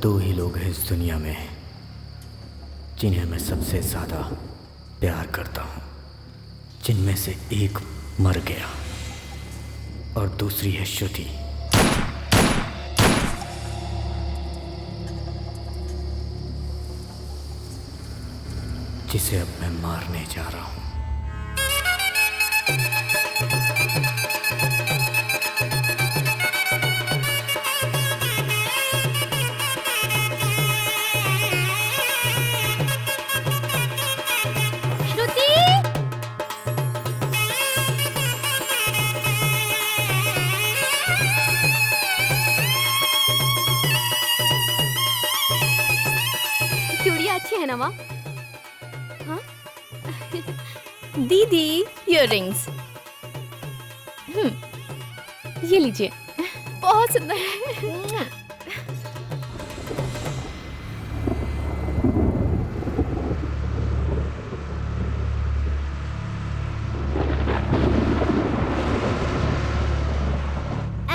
दो ही लोग हैं इस दुनिया में जिन्हें मैं सबसे ज़्यादा प्यार करता हूँ, जिनमें से एक मर गया और दूसरी है श्रुति। जिसे अब मैं मारने जा रहा हूँ। चूड़ियाँ अच्छी है ना माँ? हाँ? दीदी इयररिंग्स। ये लीजिए, बहुत सुंदर है।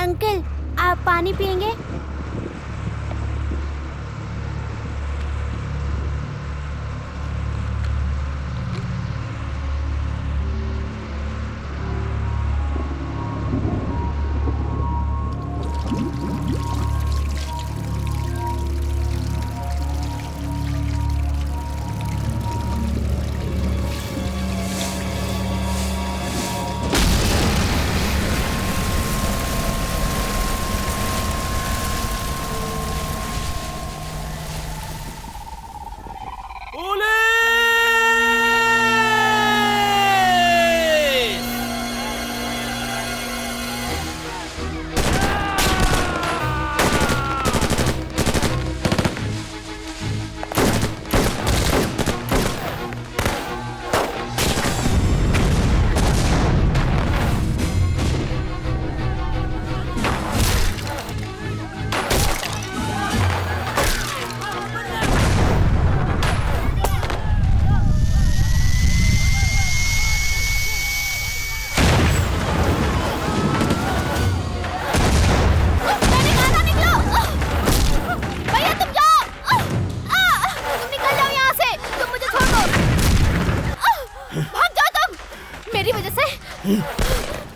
अंकल, आप पानी पियेंगे?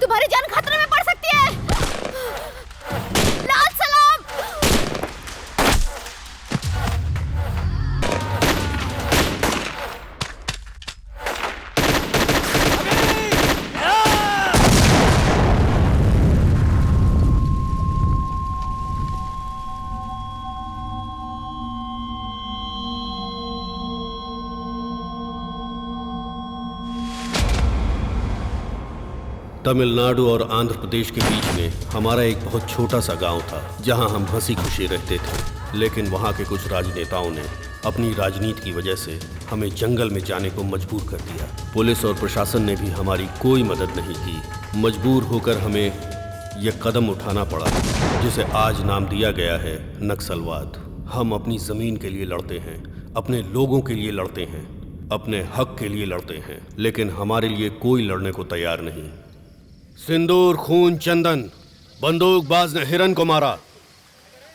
तुम्हारी जान खतरे में पड़ सकती है। लाल सलाम। तमिलनाडु और आंध्र प्रदेश के बीच में हमारा एक बहुत छोटा सा गांव था जहां हम हंसी खुशी रहते थे। लेकिन वहां के कुछ राजनेताओं ने अपनी राजनीति की वजह से हमें जंगल में जाने को मजबूर कर दिया। पुलिस और प्रशासन ने भी हमारी कोई मदद नहीं की। मजबूर होकर हमें यह कदम उठाना पड़ा जिसे आज नाम दिया गया है नक्सलवाद। हम अपनी ज़मीन के लिए लड़ते हैं, अपने लोगों के लिए लड़ते हैं, अपने हक के लिए लड़ते हैं, लेकिन हमारे लिए कोई लड़ने को तैयार नहीं। सिंदूर खून चंदन, बंदूकबाज ने हिरन को मारा।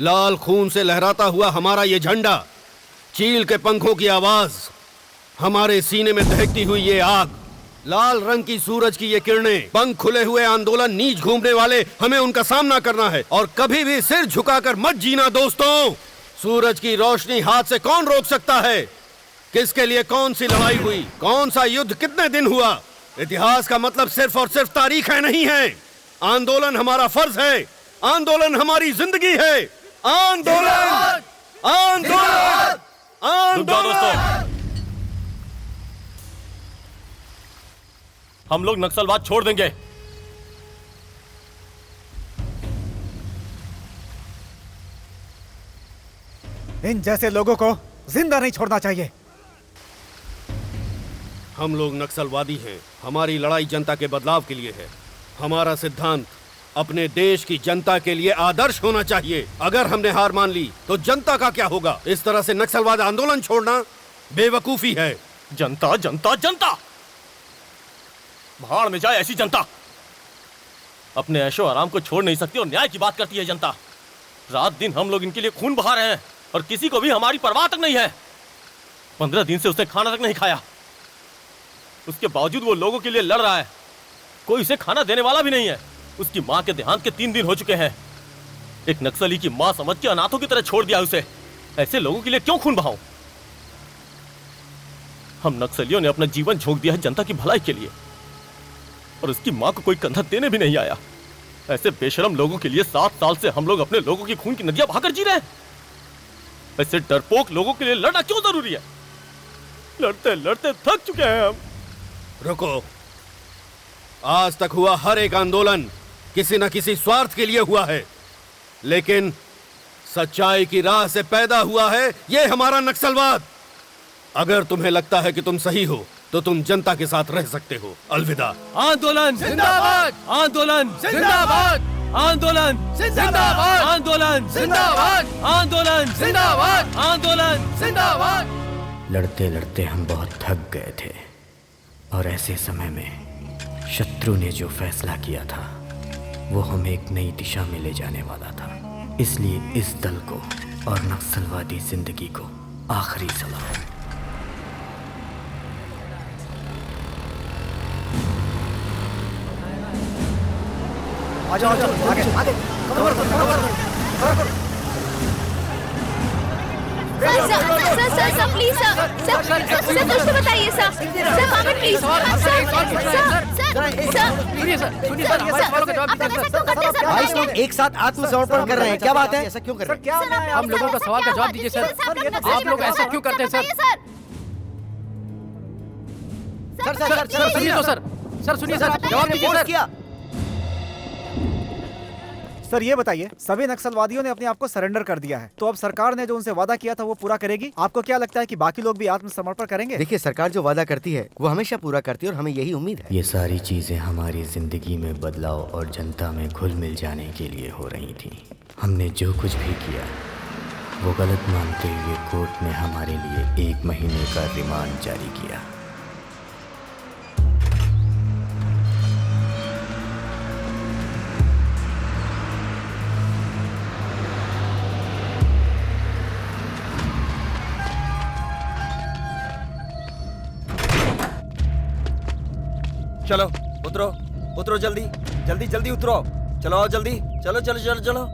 लाल खून से लहराता हुआ हमारा ये झंडा, चील के पंखों की आवाज, हमारे सीने में दहकती हुई ये आग, लाल रंग की सूरज की ये किरणें, पंख खुले हुए आंदोलन, नीच घूमने वाले, हमें उनका सामना करना है और कभी भी सिर झुकाकर मत जीना दोस्तों। सूरज की रोशनी हाथ से कौन रोक सकता है? किसके लिए कौन सी लड़ाई हुई, कौन सा युद्ध कितने दिन हुआ? इतिहास का मतलब सिर्फ और सिर्फ तारीख है नहीं है। आंदोलन हमारा फर्ज है, आंदोलन हमारी जिंदगी है। आंदोलन, आंदोलन, आंदोलन। हम लोग नक्सलवाद छोड़ देंगे। इन जैसे लोगों को जिंदा नहीं छोड़ना चाहिए। हम लोग नक्सलवादी हैं। हमारी लड़ाई जनता के बदलाव के लिए है। हमारा सिद्धांत अपने देश की जनता के लिए आदर्श होना चाहिए। अगर हमने हार मान ली तो जनता का क्या होगा? इस तरह से नक्सलवाद आंदोलन छोड़ना बेवकूफी है। जनता जनता जनता, भाड़ में जाए ऐसी जनता। अपने ऐशो आराम को छोड़ नहीं सकती और न्याय की बात करती है जनता। रात दिन हम लोग इनके लिए खून बहा रहे हैं और किसी को भी हमारी परवाह तक नहीं है। 15 दिन से उसने खाना तक नहीं खाया। उसके बावजूद वो लोगों के लिए लड़ रहा है। कोई उसे खाना देने वाला भी नहीं है। उसकी माँ के देहांत के 3 दिन हो चुके हैं। एक नक्सली की माँ समझ के अनाथों की तरह छोड़ दिया उसे। ऐसे लोगों के लिए क्यों खून बहाऊं? हम नक्सलियों ने अपना जीवन झोंक दिया है जनता की भलाई के लिए, और उसकी माँ को कोई कंधा देने भी नहीं आया। ऐसे बेशरम लोगों के लिए 7 साल से हम लोग अपने लोगों की खून की नदियां बहाकर जी रहे हैं। ऐसे डरपोक लोगों के लिए लड़ना क्यों जरूरी है? लड़ते लड़ते थक चुके हैं हम। रुको, आज तक हुआ हर एक आंदोलन किसी न किसी स्वार्थ के लिए हुआ है, लेकिन सच्चाई की राह से पैदा हुआ है यह हमारा नक्सलवाद। अगर तुम्हें लगता है कि तुम सही हो तो तुम जनता के साथ रह सकते हो। अलविदा। आंदोलन जिंदाबाद, आंदोलन जिंदाबाद, आंदोलन जिंदाबाद, आंदोलन जिंदाबाद, आंदोलन जिंदाबाद, आंदोलन जिंदाबाद। लड़ते लड़ते हम बहुत थक गए थे, और ऐसे समय में शत्रु ने जो फैसला किया था वो हमें एक नई दिशा में ले जाने वाला था। इसलिए इस दल को और नक्सलवादी जिंदगी को आखिरी सलाम। आगे आगे आगे। सर प्लीज सर कुछ तो बताइए सर मामन प्लीज भाई लोग एक साथ आत्मसमर्पण कर रहे हैं, क्या बात है? ऐसा क्यों कर रहे हैं? क्या होना है? हम लोगों का सवाल का जवाब दीजिए सर। आप लोग ऐसा क्यों करते हैं सर? सर सुनिए तो सर, सुनिए सर, जवाब दीजिए सर। किया सर ये बताइए, सभी नक्सलवादियों ने अपने आप को सरेंडर कर दिया है, तो अब सरकार ने जो उनसे वादा किया था वो पूरा करेगी? आपको क्या लगता है कि बाकी लोग भी आत्मसमर्पण करेंगे? देखिए, सरकार जो वादा करती है वो हमेशा पूरा करती है और हमें यही उम्मीद है। ये सारी चीज़ें हमारी ज़िंदगी में बदलाव और जनता में घुल मिल जाने के लिए हो रही थी। हमने जो कुछ भी किया वो गलत मानते हुए कोर्ट ने हमारे लिए 1 महीने का रिमांड जारी किया। चलो उतरो, उतरो जल्दी जल्दी जल्दी उतरो। चलो आओ जल्दी, चलो चलो चलो चलो।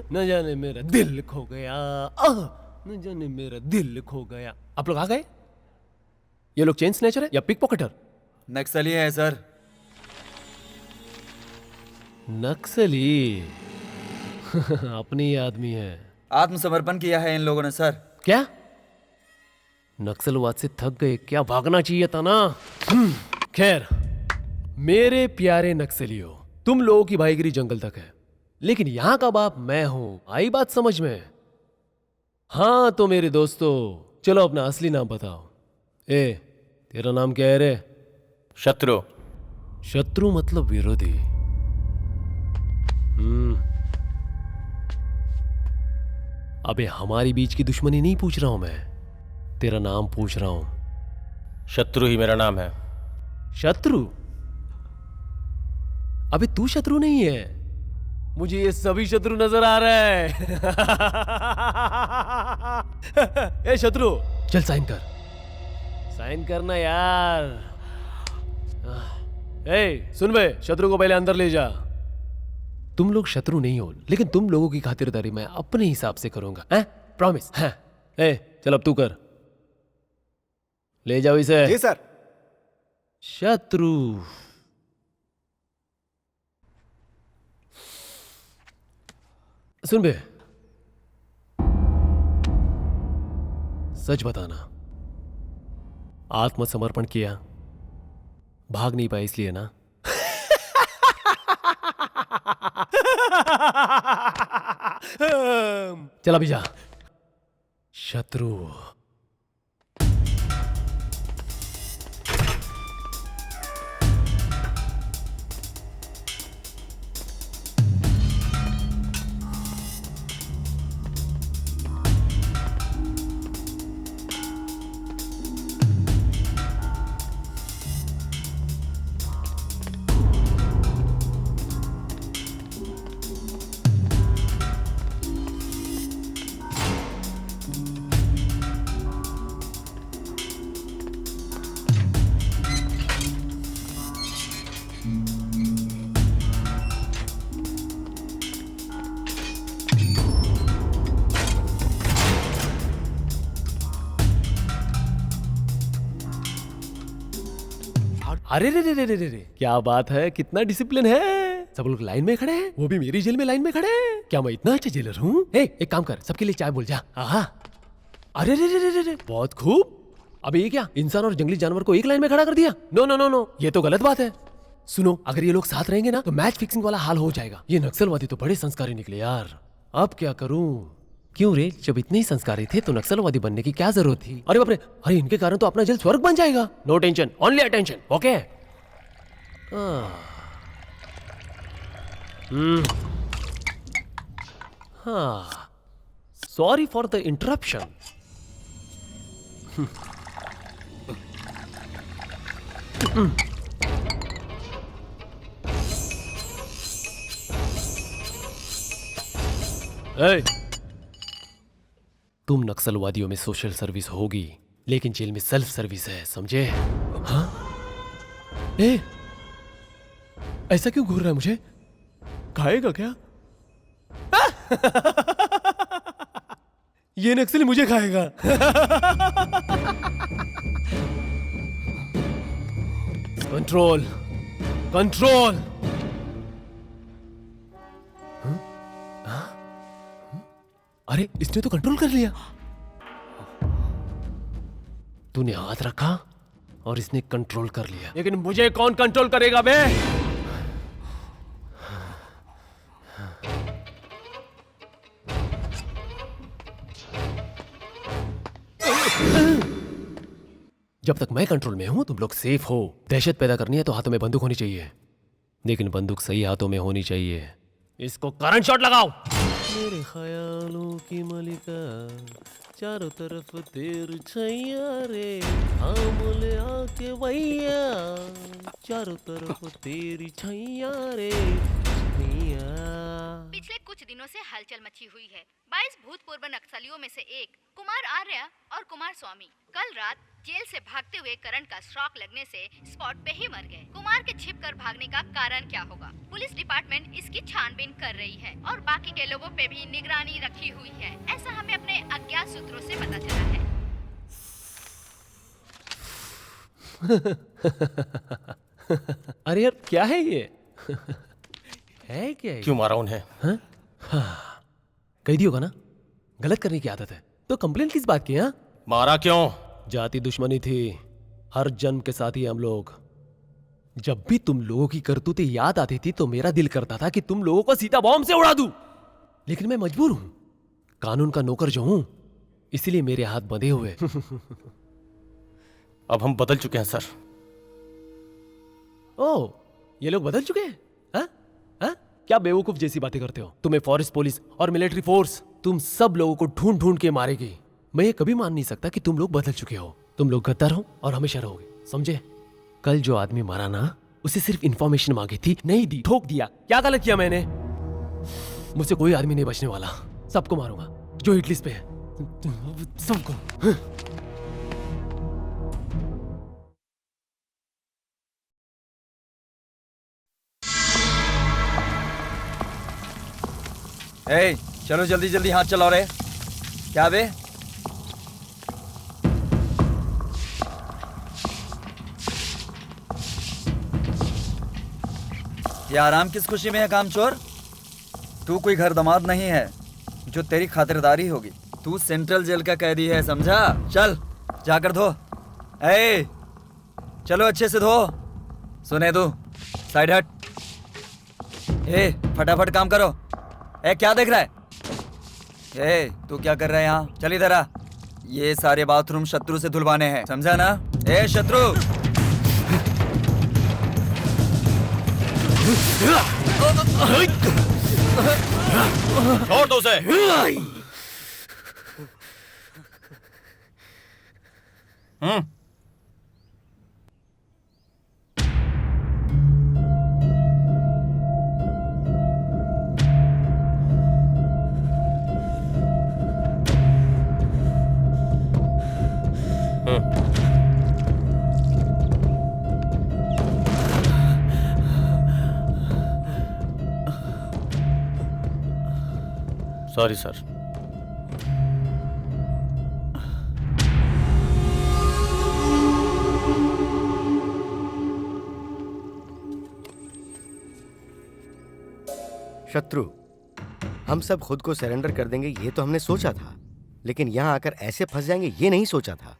न जाने मेरा दिल खो गया, न जाने मेरा दिल खो गया। आप लोग आ गए? ये लोग चेन स्नैचर है या पिक पॉकेटर? नक्सली है सर। नक्सली? अपनी ही आदमी है। आत्मसमर्पण किया है इन लोगों ने सर। क्या? नक्सलवाद से थक गए क्या? भागना चाहिए था ना। खैर, मेरे प्यारे नक्सलियों, तुम लोगों की भाईगिरी जंगल तक है, लेकिन यहां का बाप मैं हूं। आई बात समझ में? हाँ तो मेरे दोस्तों, चलो अपना असली नाम बताओ। तेरा नाम क्या है रे? शत्रु। शत्रु मतलब विरोधी। अबे हमारी बीच की दुश्मनी नहीं पूछ रहा हूं मैं, तेरा नाम पूछ रहा हूं। शत्रु ही मेरा नाम है। शत्रु? अबे तू शत्रु नहीं है, मुझे ये सभी शत्रु नजर आ रहा है। ए शत्रु, चल साइन कर। साइन करना यार। ए सुन बे, शत्रु को पहले अंदर ले जा। तुम लोग शत्रु नहीं हो, लेकिन तुम लोगों की खातिरदारी मैं अपने हिसाब से करूंगा, हैं? प्रॉमिस? हैं? चल अब तू कर, ले जाओ इसे। जी सर। शत्रु। सुन बे, सच बताना, आत्मसमर्पण किया, भाग नहीं पाए इसलिए ना? चल अभी जा। शत्रु, अरे रे रे रे रे रे, क्या बात है, कितना डिसिप्लिन है। सब लोग लाइन में खड़े हैं, वो भी मेरी जेल में लाइन में खड़े हैं। क्या मैं इतना अच्छा जेलर हूँ? एक काम कर, सबके लिए चाय बोल जा। अरे रे रे रे रे, बहुत खूब। अब ये क्या, इंसान और जंगली जानवर को एक लाइन में खड़ा कर दिया? नो नो नो नो, ये तो गलत बात है। सुनो, अगर ये लोग साथ रहेंगे ना तो मैच फिक्सिंग वाला हाल हो जाएगा। ये नक्सलवादी तो बड़े संस्कारी निकले यार। अब क्या करूं? क्यों रे, जब इतने ही संस्कारी थे तो नक्सलवादी बनने की क्या जरूरत थी? अरे बाप रे, अरे इनके कारण तो अपना जेल स्वर्ग बन जाएगा। No tension, only attention, okay? हाँ, सॉरी फॉर द इंटरप्शन। तुम नक्सलवादियों में सोशल सर्विस होगी, लेकिन जेल में सेल्फ सर्विस है, समझे? हाँ? ऐसा क्यों घूर रहा है मुझे? खाएगा क्या? ये नक्सली मुझे खाएगा। Control, control. अरे इसने तो कंट्रोल कर लिया। तूने हाथ रखा और इसने कंट्रोल कर लिया, लेकिन मुझे कौन कंट्रोल करेगा बे? जब तक मैं कंट्रोल में हूं तुम लोग सेफ हो। दहशत पैदा करनी है तो हाथों में बंदूक होनी चाहिए, लेकिन बंदूक सही हाथों में होनी चाहिए। इसको करंट शॉट लगाओ। मेरे ख्यालों की मलिका, चारों तरफ तेरी छैया रे, हाँ बोले आके भैया, चारों तरफ तेरी छैया रे। पिछले कुछ दिनों से हलचल मची हुई है। 22 भूतपूर्व नक्सलियों में से एक कुमार आर्या और कुमार स्वामी कल रात जेल से भागते हुए करंट का शॉक लगने से स्पॉट पे ही मर गए। कुमार के छिपकर भागने का कारण क्या होगा? पुलिस डिपार्टमेंट इसकी छानबीन कर रही है और बाकी के लोगों पे भी निगरानी रखी हुई है, ऐसा हमें अपने अज्ञात सूत्रों से पता चला है। अरे यार क्या है ये? है क्या ये? क्यों मारा उन्हें? हाँ, कैदी होगा ना, गलत करने की आदत है, तो कंप्लेन किस बात की? हाँ, मारा क्यों? जाति दुश्मनी थी, हर जन्म के साथ ही हम लोग। जब भी तुम लोगों की करतूतें याद आती थी तो मेरा दिल करता था कि तुम लोगों को सीधा बॉम्ब से उड़ा दूं, लेकिन मैं मजबूर हूं, कानून का नौकर जो हूं, इसीलिए मेरे हाथ बंधे हुए। अब हम बदल चुके हैं सर। ओह, ये लोग बदल चुके हैं? हाँ? हाँ? क्या बेवकूफ जैसी बातें करते हो? तुम्हें फॉरेस्ट पुलिस और मिलिट्री फोर्स तुम सब लोगों को ढूंढ ढूंढ के मारेगी। मैं ये कभी मान नहीं सकता कि तुम लोग बदल चुके हो। तुम लोग गद्दार हो और हमेशा रहोगे, समझे? कल जो आदमी मारा ना, उसे सिर्फ इंफॉर्मेशन मांगी थी, नहीं दी, ठोक दिया। क्या गलत किया मैंने? मुझसे कोई आदमी नहीं बचने वाला, सबको मारूंगा जो हिट लिस्ट पे है, सबको। चलो जल्दी जल्दी हाथ चलाओ रे। क्या बे? ये आराम किस खुशी में है कामचोर? तू कोई घर दामाद नहीं है जो तेरी खातिरदारी होगी। तू सेंट्रल जेल का कैदी है, समझा? चल जाकर धो। चलो अच्छे से धो। सुने तू, साइड हट। फटाफट काम करो। क्या देख रहा है? तू क्या कर रहा है यहाँ? चल इधर आ। ये सारे बाथरूम शत्रु से धुलवाने हैं, समझा ना? शत्रु, छोड़ दो उसे। Sorry sir. शत्रु, हम सब खुद को सरेंडर कर देंगे ये तो हमने सोचा था, लेकिन यहाँ आकर ऐसे फंस जाएंगे ये नहीं सोचा था।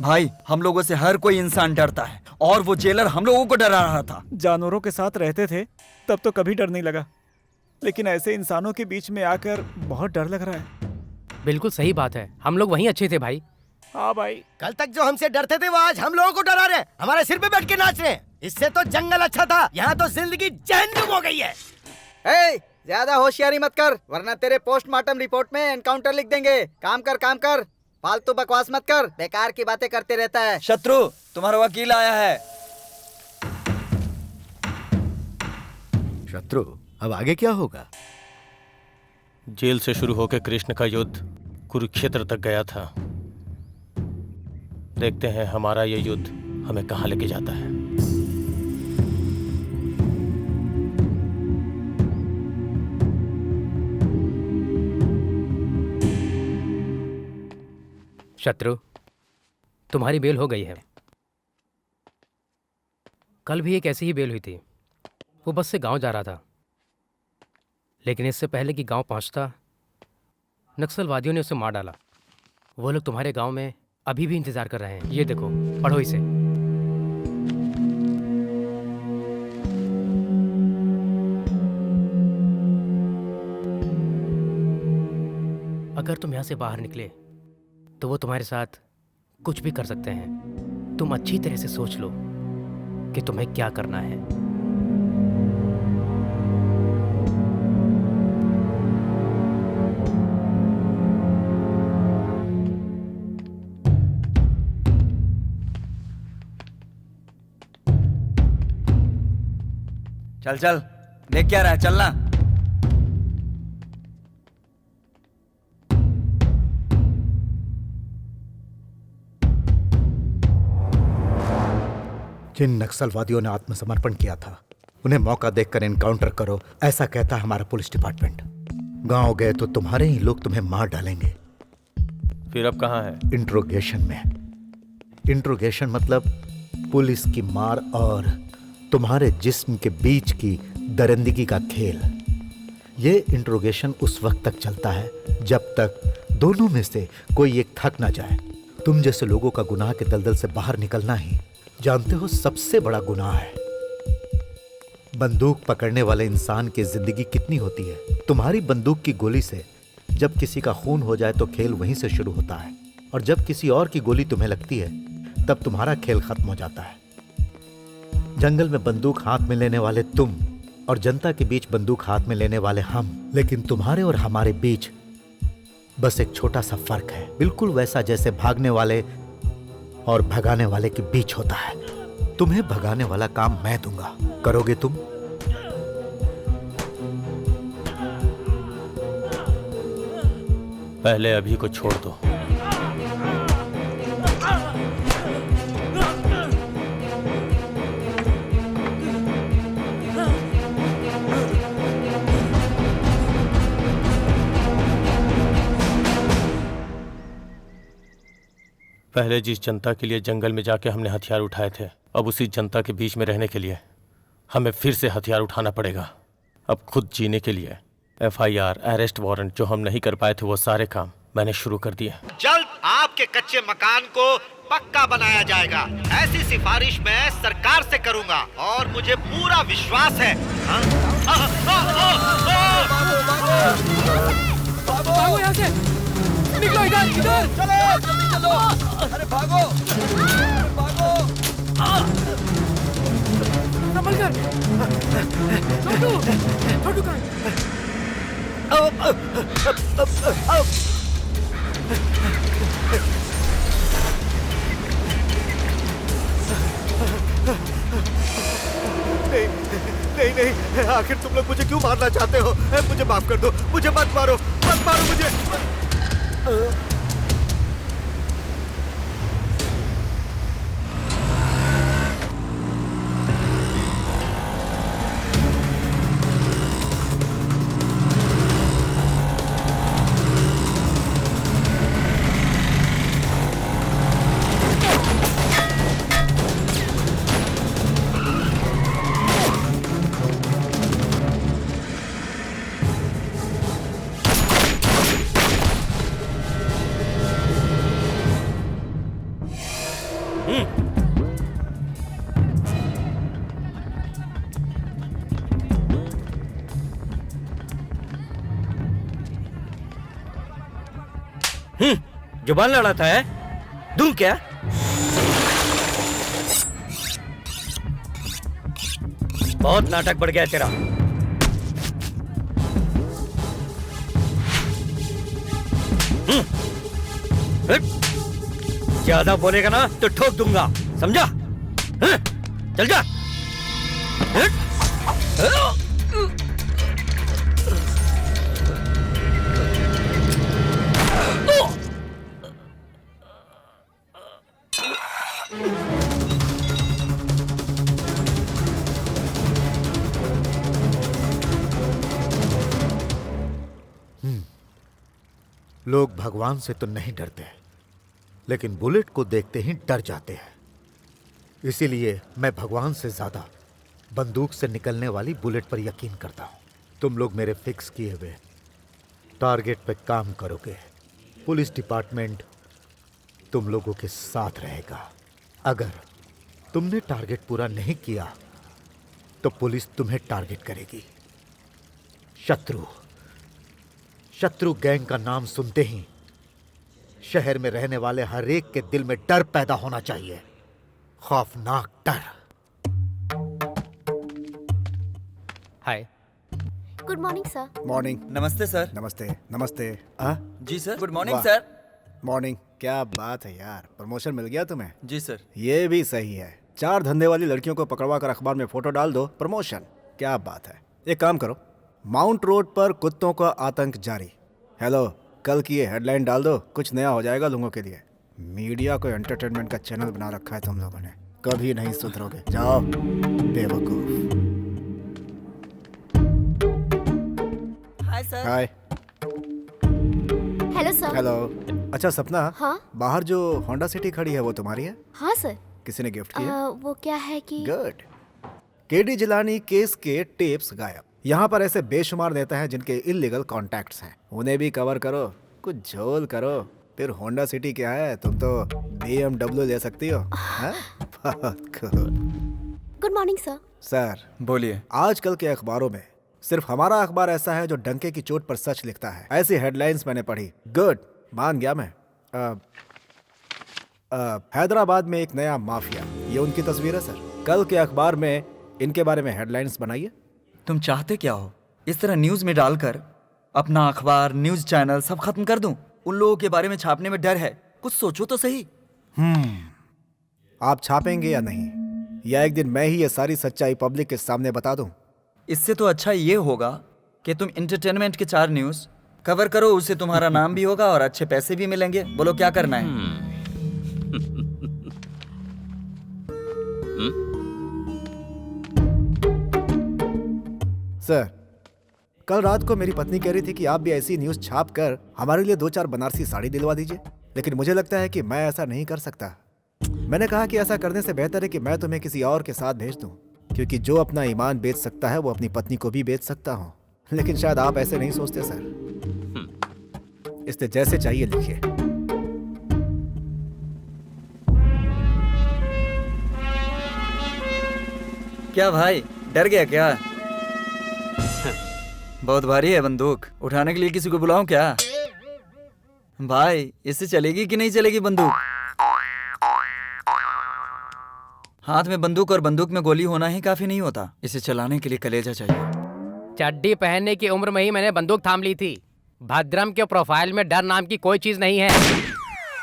भाई, हम लोगों से हर कोई इंसान डरता है और वो जेलर हम लोगों को डरा रहा था। जानवरों के साथ रहते थे तब तो कभी डर नहीं लगा, लेकिन ऐसे इंसानों के बीच में आकर बहुत डर लग रहा है। बिल्कुल सही बात है, हम लोग वहीं अच्छे थे भाई। हाँ भाई, कल तक जो हमसे डरते थे वो आज हम लोगों को डरा रहे हैं, हमारे सिर पे बैठ के नाच रहे हैं। इससे तो जंगल अच्छा था, यहाँ तो जिंदगी जहन्नुम हो गई है। ज्यादा होशियारी मत कर, वरना तेरे पोस्टमार्टम रिपोर्ट में एनकाउंटर लिख देंगे। काम कर, फालतू बकवास मत कर, बेकार की बातें करते रहता है। शत्रु, तुम्हारा वकील आया है। शत्रु, अब आगे क्या होगा? जेल से शुरू होकर कृष्ण का युद्ध कुरुक्षेत्र तक गया था। देखते हैं हमारा ये युद्ध हमें कहां लेके जाता है। शत्रु, तुम्हारी बेल हो गई है। कल भी एक ऐसी ही बेल हुई थी। वो बस से गांव जा रहा था, लेकिन इससे पहले कि गांव पहुंचता, नक्सलवादियों ने उसे मार डाला। वो लोग तुम्हारे गांव में अभी भी इंतजार कर रहे हैं। ये देखो, पढ़ो इसे। अगर तुम यहां से बाहर निकले तो वो तुम्हारे साथ कुछ भी कर सकते हैं। तुम अच्छी तरह से सोच लो कि तुम्हें क्या करना है। चल, देख क्या रहा है, चलना। जिन नक्सलवादियों ने आत्मसमर्पण किया था उन्हें मौका देखकर एनकाउंटर करो, ऐसा कहता हमारा पुलिस डिपार्टमेंट। गांव गए तो तुम्हारे ही लोग तुम्हें मार डालेंगे। फिर अब कहाँ है? इंट्रोगेशन में। इंट्रोगेशन मतलब पुलिस की मार और तुम्हारे जिस्म के बीच की दरिंदगी का खेल। ये इंट्रोगेशन उस वक्त तक चलता है जब तक दोनों में से कोई एक थक ना जाए। तुम जैसे लोगों का गुनाह के दलदल से बाहर निकलना ही, जानते हो, सबसे बड़ा गुनाह है। बंदूक पकड़ने वाले इंसान की जिंदगी कितनी होती है। तुम्हारी बंदूक की गोली से जब किसी का खून हो जाए तो खेल वहीं से शुरू होता है, और जब किसी और की गोली तुम्हें लगती है तब तुम्हारा खेल खत्म हो जाता है। जंगल में बंदूक हाथ में लेने वाले तुम और जनता के बीच बंदूक हाथ में लेने वाले हम, लेकिन तुम्हारे और हमारे बीच बस एक छोटा सा फर्क है, बिल्कुल वैसा जैसे भागने वाले और भगाने वाले के बीच होता है। तुम्हें भगाने वाला काम मैं दूंगा, करोगे तुम? पहले अभी को छोड़ दो। पहले जिस जनता के लिए जंगल में जाके हमने हथियार उठाए थे, अब उसी जनता के बीच में रहने के लिए हमें फिर से हथियार उठाना पड़ेगा। अब खुद जीने के लिए FIR, अरेस्ट वारंट जो हम नहीं कर पाए थे वो सारे काम मैंने शुरू कर दिए। जल्द आपके कच्चे मकान को पक्का बनाया जाएगा, ऐसी सिफारिश मैं सरकार से करूंगा और मुझे पूरा विश्वास है। भागो यहाँ से, निकलो इधर, चलो, जल्दी चलो, अरे भागो, संभल कर। छोटू कहाँ? नहीं, आखिर तुम लोग मुझे क्यों मारना चाहते हो? मुझे माफ कर दो, मुझे मत मारो मुझे। जुबान लड़ाता है, दूं क्या? बहुत नाटक बढ़ गया तेरा। ज्यादा बोलेगा ना तो ठोक दूंगा, समझा? चल जा। लोग भगवान से तो नहीं डरते, लेकिन बुलेट को देखते ही डर जाते हैं। इसीलिए मैं भगवान से ज्यादा बंदूक से निकलने वाली बुलेट पर यकीन करता हूं। तुम लोग मेरे फिक्स किए हुए टारगेट पे काम करोगे। पुलिस डिपार्टमेंट तुम लोगों के साथ रहेगा। अगर तुमने टारगेट पूरा नहीं किया तो पुलिस तुम्हें टारगेट करेगी। शत्रु गैंग का नाम सुनते ही शहर में रहने वाले हर एक के दिल में डर पैदा होना चाहिए, खौफनाक डर। Hi. Good morning sir. Morning. नमस्ते सर। नमस्ते नमस्ते। जी सर। गुड मॉर्निंग वाह। सर। मॉर्निंग। क्या बात है यार, प्रमोशन मिल गया तुम्हें? जी सर। ये भी सही है। 4 धंधे वाली लड़कियों को पकड़वा कर अखबार में फोटो डाल दो, प्रमोशन। क्या बात है। एक काम करो, माउंट रोड पर कुत्तों का आतंक जारी। हेलो, कल की ये हेडलाइन डाल दो, कुछ नया हो जाएगा लोगों के लिए। मीडिया को एंटरटेनमेंट का चैनल बना रखा है तुम लोगों ने, कभी नहीं सुधरोगे। जाओ बेवकूफ। Hi sir. Hi. Hello sir. Hello. अच्छा सपना, हाँ? बाहर जो होंडा सिटी खड़ी है वो तुम्हारी है? हाँ सर। किसी ने गिफ्ट किया? वो क्या है कि गुड। केडी जिलानी केस के टेप्स गायब। यहाँ पर ऐसे बेशुमार नेता हैं जिनके इलीगल कॉन्टैक्ट्स हैं, उन्हें भी कवर करो, कुछ झोल करो। फिर होंडा सिटी क्या है, तुम तो BMW ले सकती हो। बहुत गुड मॉर्निंग सर। सर बोलिए। आजकल के अखबारों में सिर्फ हमारा अखबार ऐसा है जो डंके की चोट पर सच लिखता है। ऐसी हेडलाइंस मैंने पढ़ी। गुड, मान गया मैं। हैदराबाद में एक नया माफिया, ये उनकी तस्वीर है सर। कल के अखबार में इनके बारे में हेडलाइंस बनाइए। तुम चाहते क्या हो? इस तरह न्यूज में डालकर अपना अखबार, न्यूज चैनल सब खत्म कर दूं? उन लोगों के बारे में छापने में डर है, कुछ सोचो तो सही। आप छापेंगे या नहीं, या एक दिन मैं ही ये सारी सच्चाई पब्लिक के सामने बता दूं? इससे तो अच्छा ये होगा कि तुम एंटरटेनमेंट के 4 न्यूज कवर करो, उससे तुम्हारा नाम भी होगा और अच्छे पैसे भी मिलेंगे। बोलो क्या करना है? सर, कल रात को मेरी पत्नी कह रही थी कि आप भी ऐसी न्यूज छाप कर हमारे लिए 2-4 बनारसी साड़ी दिलवा दीजिए, लेकिन मुझे लगता है कि मैं ऐसा नहीं कर सकता। मैंने कहा कि ऐसा करने से बेहतर है कि मैं तुम्हें किसी और के साथ भेज दूं, क्योंकि जो अपना ईमान बेच सकता है वो अपनी पत्नी को भी बेच सकता हूं। लेकिन शायद आप ऐसे नहीं सोचते सर, इसलिए जैसे चाहिए लिखिए। क्या भाई, डर गया क्या? बहुत भारी है बंदूक, उठाने के लिए किसी को बुलाऊं क्या? भाई, इससे चलेगी कि नहीं चलेगी बंदूक? हाथ में बंदूक और बंदूक में गोली होना ही काफी नहीं होता, इसे चलाने के लिए कलेजा चाहिए। चड्डी पहनने की उम्र में ही मैंने बंदूक थाम ली थी। भद्रम के प्रोफाइल में डर नाम की कोई चीज नहीं है।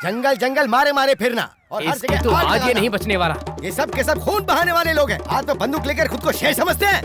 जंगल जंगल मारे मारे फिरना और हर इसकी जगह तो आग आज ये लगाना। नहीं बचने वाला। ये सब के सब खून बहाने वाले लोग हैं। हाथ में बंदूक लेकर खुद को शेर समझते हैं।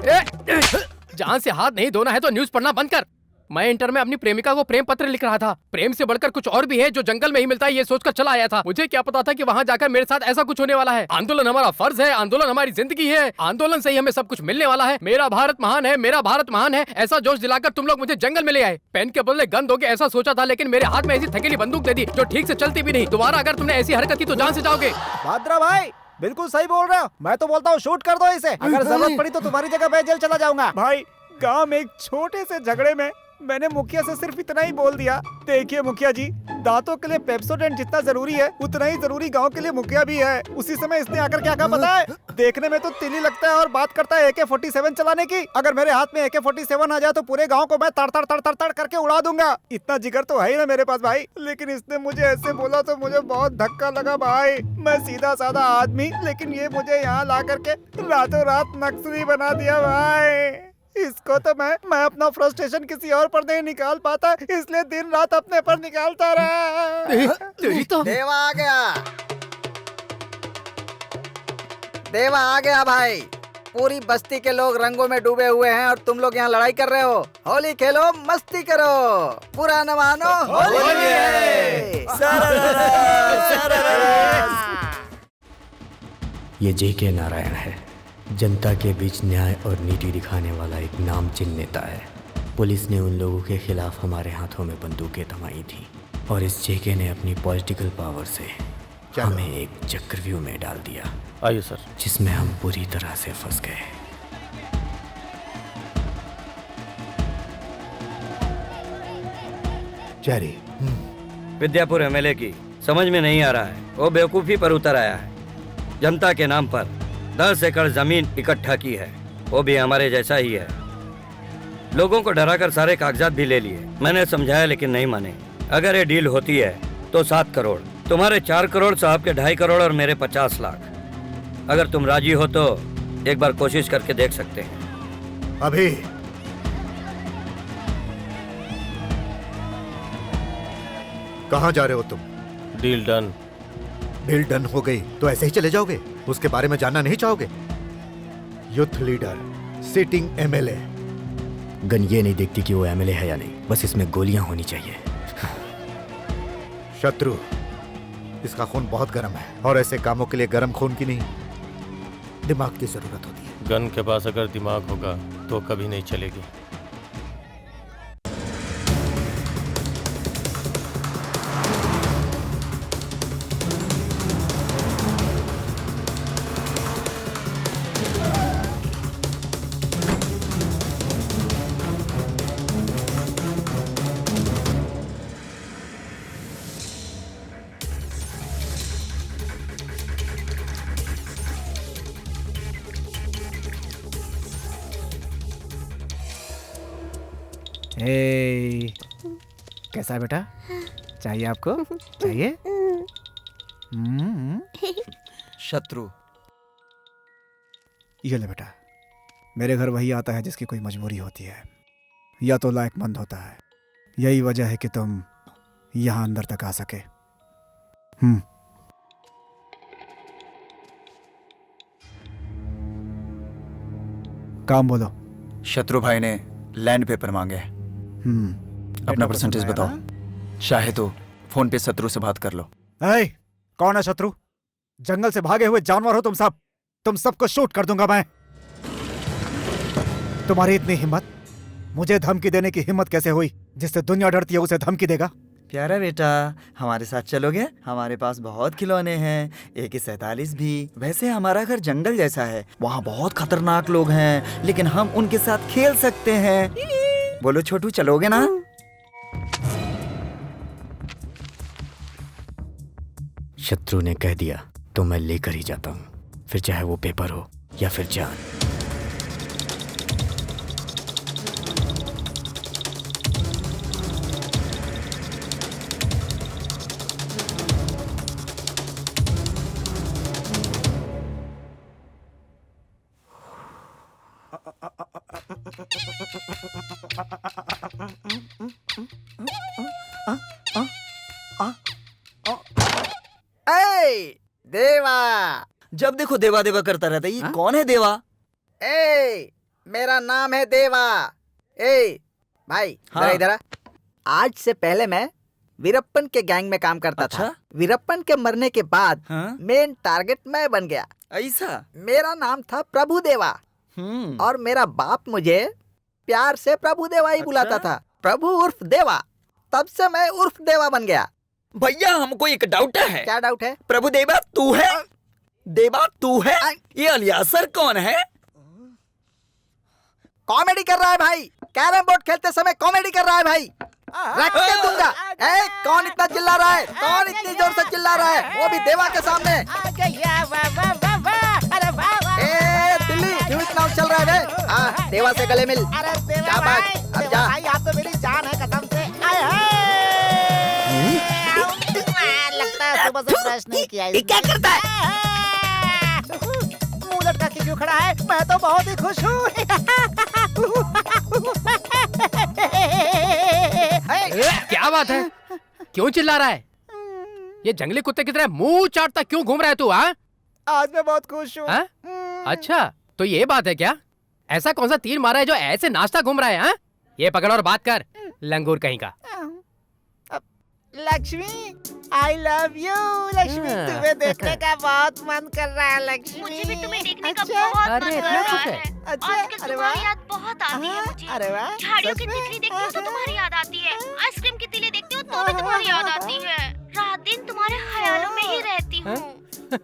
जहाँ से हाथ नहीं धोना है तो न्यूज पढ़ना बंद कर। मैं इंटर में अपनी प्रेमिका को प्रेम पत्र लिख रहा था। प्रेम से बढ़कर कुछ और भी है जो जंगल में ही मिलता है, ये सोचकर चला आया था। मुझे क्या पता था कि वहाँ जाकर मेरे साथ ऐसा कुछ होने वाला है। आंदोलन हमारा फर्ज है, आंदोलन हमारी जिंदगी है, आंदोलन से ही हमें सब कुछ मिलने वाला है। मेरा भारत महान है, मेरा भारत महान है, ऐसा जोश दिलाकर तुम लोग मुझे जंगल में ले आए। पेन के बदले गन दोगे ऐसा सोचा था, लेकिन मेरे हाथ में ऐसी थकेली बंदूक दे दी जो ठीक से चलती भी नहीं। दोबारा अगर तुमने ऐसी हरकत की तो जान से जाओगे। भाद्रा भाई बिल्कुल सही बोल रहे हो। मैं तो बोलता हूँ शूट कर दो इसे। अगर जरूरत पड़ी तो तुम्हारी जगह मैं जेल चला जाऊंगा। भाई, गांव में एक छोटे से झगड़े में मैंने मुखिया से सिर्फ इतना ही बोल दिया, देखिए मुखिया जी, दांतों के लिए पेप्सोडेंट जितना जरूरी है उतना ही जरूरी गांव के लिए मुखिया भी है। उसी समय इसने आकर क्या कहा पता है? देखने में तो तिली लगता है और बात करता है AK-47 चलाने की। अगर मेरे हाथ में AK-47 आ जाए तो पूरे गांव को मैं तड़ तड़ तड़ तड़ तड़ करके उड़ा दूंगा। इतना जिगर तो है ही ना मेरे पास भाई। लेकिन इसने मुझे ऐसे बोला तो मुझे बहुत धक्का लगा भाई। मैं सीधा साधा आदमी, लेकिन ये मुझे यहाँ ला करके रातों रात नक्सली बना दिया भाई। इसको तो मैं अपना फ्रस्ट्रेशन किसी और पर नहीं निकाल पाता, इसलिए दिन रात अपने पर निकालता रहा। देवा आ गया, देवा आ गया भाई। पूरी बस्ती के लोग रंगों में डूबे हुए हैं और तुम लोग यहाँ लड़ाई कर रहे हो। होली खेलो, मस्ती करो, बुरा न मानो, होली है। ये JK नारायण है, जनता के बीच न्याय और नीति दिखाने वाला एक नामचीन नेता है। पुलिस ने उन लोगों के खिलाफ हमारे हाथों में बंदूकें थमाई थी और इस JK ने अपनी पॉलिटिकल पावर से हमें एक चक्रव्यूह में डाल दिया। आइए सर। जिसमें हम पूरी तरह से फंस गए। चेरी, विद्यापुर MLA की समझ में नहीं आ रहा है, वो बेवकूफ़ी पर उतर आया है। जनता के नाम पर 10 एकड़ जमीन इकट्ठा की है, वो भी हमारे जैसा ही है। लोगों को डराकर सारे कागजात भी ले लिए। मैंने समझाया लेकिन नहीं माने। अगर ये डील होती है तो 7 करोड़, तुम्हारे 4 करोड़, साहब के 2.5 करोड़ और मेरे 50 लाख। अगर तुम राजी हो तो एक बार कोशिश करके देख सकते हैं। अभी कहाँ जा रहे हो तुम? Deal done. डील डन हो गई तो ऐसे ही चले जाओगे? उसके बारे में जानना नहीं चाहोगे? Youth leader, sitting MLA। Gun ये नहीं देखती कि वो MLA है या नहीं, बस इसमें गोलियां होनी चाहिए। शत्रु, इसका खून बहुत गर्म है और ऐसे कामों के लिए गर्म खून की नहीं, दिमाग की जरूरत होती है। गन के पास अगर दिमाग होगा तो कभी नहीं चलेगी। कैसा है बेटा? चाहिए आपको? चाहिए? शत्रु, ये ले बेटा। मेरे घर वही आता है जिसकी कोई मजबूरी होती है या तो लायकमंद होता है। यही वजह है कि तुम यहाँ अंदर तक आ सके। काम बोलो। शत्रु भाई ने लैंड पेपर मांगे। अपना परसेंटेज बताओ। चाहे तो फोन पे शत्रु से बात कर लो। कौन है शत्रु? जंगल से भागे हुए जानवर हो तुम सब। तुम सबको शूट कर दूंगा मैं। तुम्हारी इतनी हिम्मत, मुझे धमकी देने की हिम्मत कैसे हुई? जिससे दुनिया डरती है उसे धमकी देगा? प्यारा बेटा, हमारे साथ चलोगे? हमारे पास बहुत खिलौने हैं, AK-47 भी। वैसे हमारा घर जंगल जैसा है, वहाँ बहुत खतरनाक लोग हैं, लेकिन हम उनके साथ खेल सकते हैं। बोलो छोटू, चलोगे ना? शत्रु ने कह दिया तो मैं लेकर ही जाता हूँ, फिर चाहे वो पेपर हो या फिर जान। देवा, जब देखो देवा देवा करता रहता है। ये कौन है देवा? मेरा नाम है देवा। भाई इधर आ। आज से पहले मैं वीरप्पन के गैंग में काम करता था। वीरप्पन के मरने के बाद मेन टारगेट मैं बन गया। ऐसा? मेरा नाम था प्रभु देवा और मेरा बाप मुझे प्यार से प्रभु देवा ही बुलाता था। प्रभु उर्फ देवा। तब से मैं उर्फ देवा बन गया। भैया, हमको एक डाउट है। क्या डाउट है? प्रभु देवा तू है? देवा तू है? ये अलियासर कौन है? कॉमेडी कर रहा है भाई। कैरम बोर्ड खेलते समय कॉमेडी कर रहा है भाई। रख के दूंगा। कौन इतना चिल्ला रहा है? कौन इतनी जोर से चिल्ला रहा है? वो भी देवा के सामने। दिल्ली क्यों इतना उछल रहा है? देवा से गले मिल। शाबाश, अब जा। भाई आप तो मेरी जान है कसम से। लगता है सुबह से ब्रश नहीं किया। ये क्या करता है? मुंह लटका के क्यों खड़ा है? मैं तो बहुत ही खुश हूँ। क्या बात है? क्यों चिल्ला रहा है? ये जंगली कुत्ते की तरह मुंह चाटता क्यों घूम रहा है तू? हाँ, आज मैं बहुत खुश हूँ। अच्छा, तो ये बात है क्या? ऐसा कौन सा तीर मारा है जो ऐसे नाश्ता घूम रहा है? हाँ, ये पकड़ और बात कर, लंगूर कहीं का। Lakshmi, I love you. Lakshmi, तुम्हें देखने का बहुत मन कर रहा है लक्ष्मी। मुझे भी तुम्हें देखने का बहुत मन कर रहा है। अच्छा, आजकल तुम्हारी याद बहुत आती है मुझे। अरे वाह, झाड़ियों की तितली देखती हूँ तो तुम्हारी याद आती है। आइसक्रीम की तितली देखती हूँ तो भी तुम्हारी याद आती है। रात दिन तुम्हारे ख्यालों में ही रहती हूँ।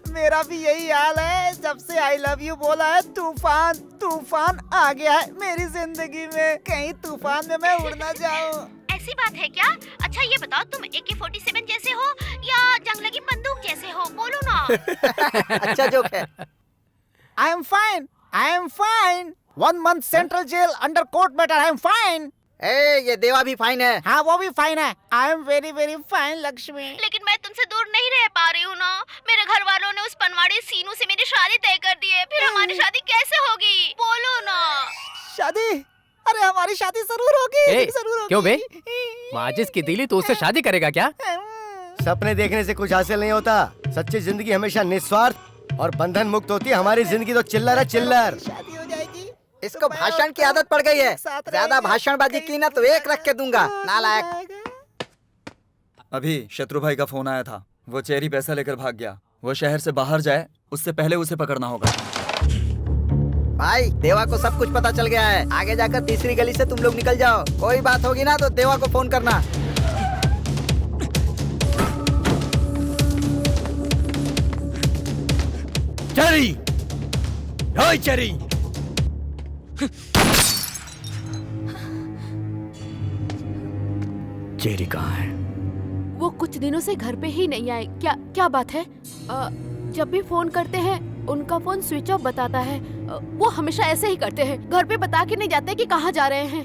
मेरा भी यही हाल है। जब से आई लव यू बोला है, तूफान तूफान आ गया है मेरी जिंदगी में। कहीं तूफान में मैं उड़ ना जाऊं। ऐसी बात है क्या? अच्छा ये बताओ, तुम AK-47 जैसे हो या जंग लगी बंदूक जैसे हो? बोलो ना। अच्छा जोक है। I am fine, I am fine. 1 month central jail under court matter. I am fine. ये देवा भी फाइन है। हाँ, वो भी फाइन है। I am very very fine Lakshmi. लेकिन मैं तुमसे दूर नहीं रह पा रही हूँ ना। मेरे घर वालों ने उस पनवाड़ी सीनू से मेरी शादी तय कर दी है। फिर हमारी शादी कैसे होगी? बोलो ना। शादी? अरे हमारी शादी जरूर होगी, जरूर होगी। क्यों बे? माजिद की दिली तो उससे शादी करेगा क्या? सपने देखने से कुछ हासिल नहीं होता। सच्ची जिंदगी हमेशा निस्वार्थ और बंधन मुक्त होती है। हमारी जिंदगी तो चिल्लर है, चिल्लर। शादी हो जाएगी। इसको भाषण की आदत पड़ गई है। ज्यादा भाषणबाजी की ना तो एक रख के दूंगा, नालायक। अभी शत्रु भाई का फोन आया था। वो चेरी पैसा लेकर भाग गया। वो शहर से बाहर जाए उससे पहले उसे पकड़ना होगा। भाई, देवा को सब कुछ पता चल गया है। आगे जाकर तीसरी गली से तुम लोग निकल जाओ। कोई बात होगी ना तो देवा को फोन करना। चेरी, ओए चेरी। चेरी कहाँ है? वो कुछ दिनों से घर पे ही नहीं आए। क्या बात है? जब भी फोन करते हैं उनका फोन स्विच ऑफ बताता है। वो हमेशा ऐसे ही करते हैं। घर पे बता के नहीं जाते कि कहाँ जा रहे हैं।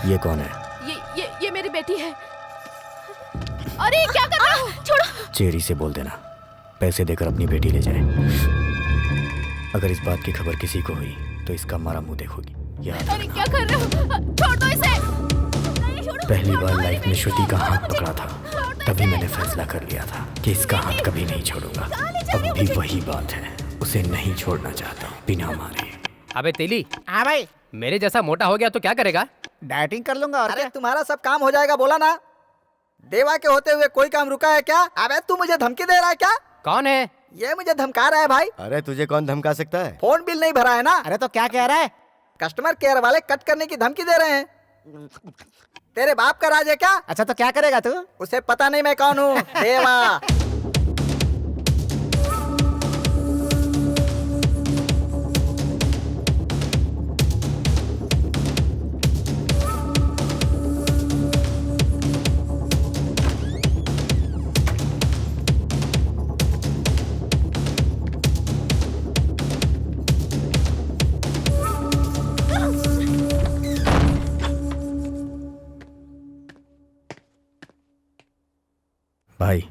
ये कौन है? ये मेरी बेटी है। अरे क्या कर रहा हो? छोड़ो। चेरी से बोल देना पैसे देकर अपनी बेटी ले जाए। अगर इस बात की खबर किसी को हुई तो इसका मारा मुंह देखोगी। याद अरे क्या कर रहे हो? छोड़ दो इसे। पहली बार लाइफ में श्रुति का हाथ पकड़ा था, तभी मैंने फैसला कर लिया था कि इसका हाथ कभी नहीं छोड़ूंगा। अब भी वही बात है, उसे नहीं छोड़ना चाहता बिना मारे। अबे तेली। हाँ भाई। मेरे जैसा मोटा हो गया तो क्या करेगा? डाइटिंग कर लूंगा। और अरे तुम्हारा सब काम हो जाएगा, बोला ना। देवा के होते हुए कोई काम रुका है क्या? अबे तू मुझे धमकी दे रहा है क्या? कौन है? ये मुझे धमका रहा है भाई। अरे तुझे कौन धमका सकता है? फोन बिल नहीं भरा है ना। अरे तो क्या कह रहा है? कस्टमर केयर वाले कट करने की धमकी दे रहे हैं। तेरे बाप का राज है क्या? अच्छा तो क्या करेगा तू? उसे पता नहीं मैं कौन हूँ। देवा। भाई,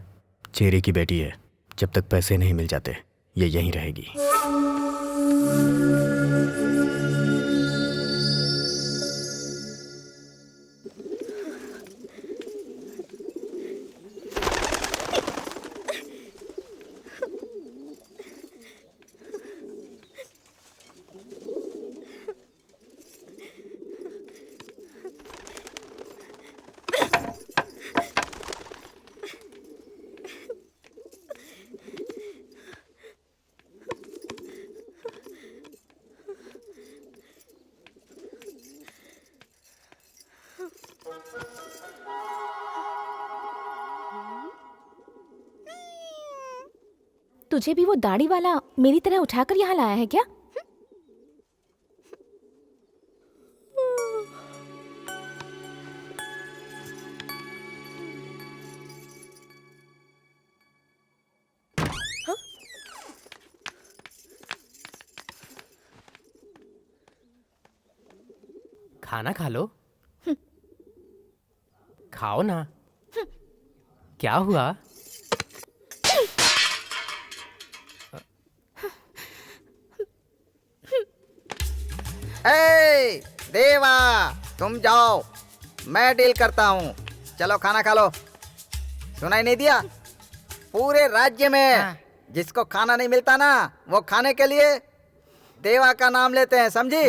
चेरी की बेटी है। जब तक पैसे नहीं मिल जाते ये यहीं रहेगी। तुझे भी वो दाढ़ी वाला मेरी तरह उठाकर यहाँ लाया है क्या? खाना खा लो। खाओ ना। क्या हुआ? ए, देवा तुम जाओ, मैं डील करता हूँ। चलो खाना खा लो। सुनाई नहीं दिया? पूरे राज्य में जिसको खाना नहीं मिलता ना, वो खाने के लिए देवा का नाम लेते हैं, समझी?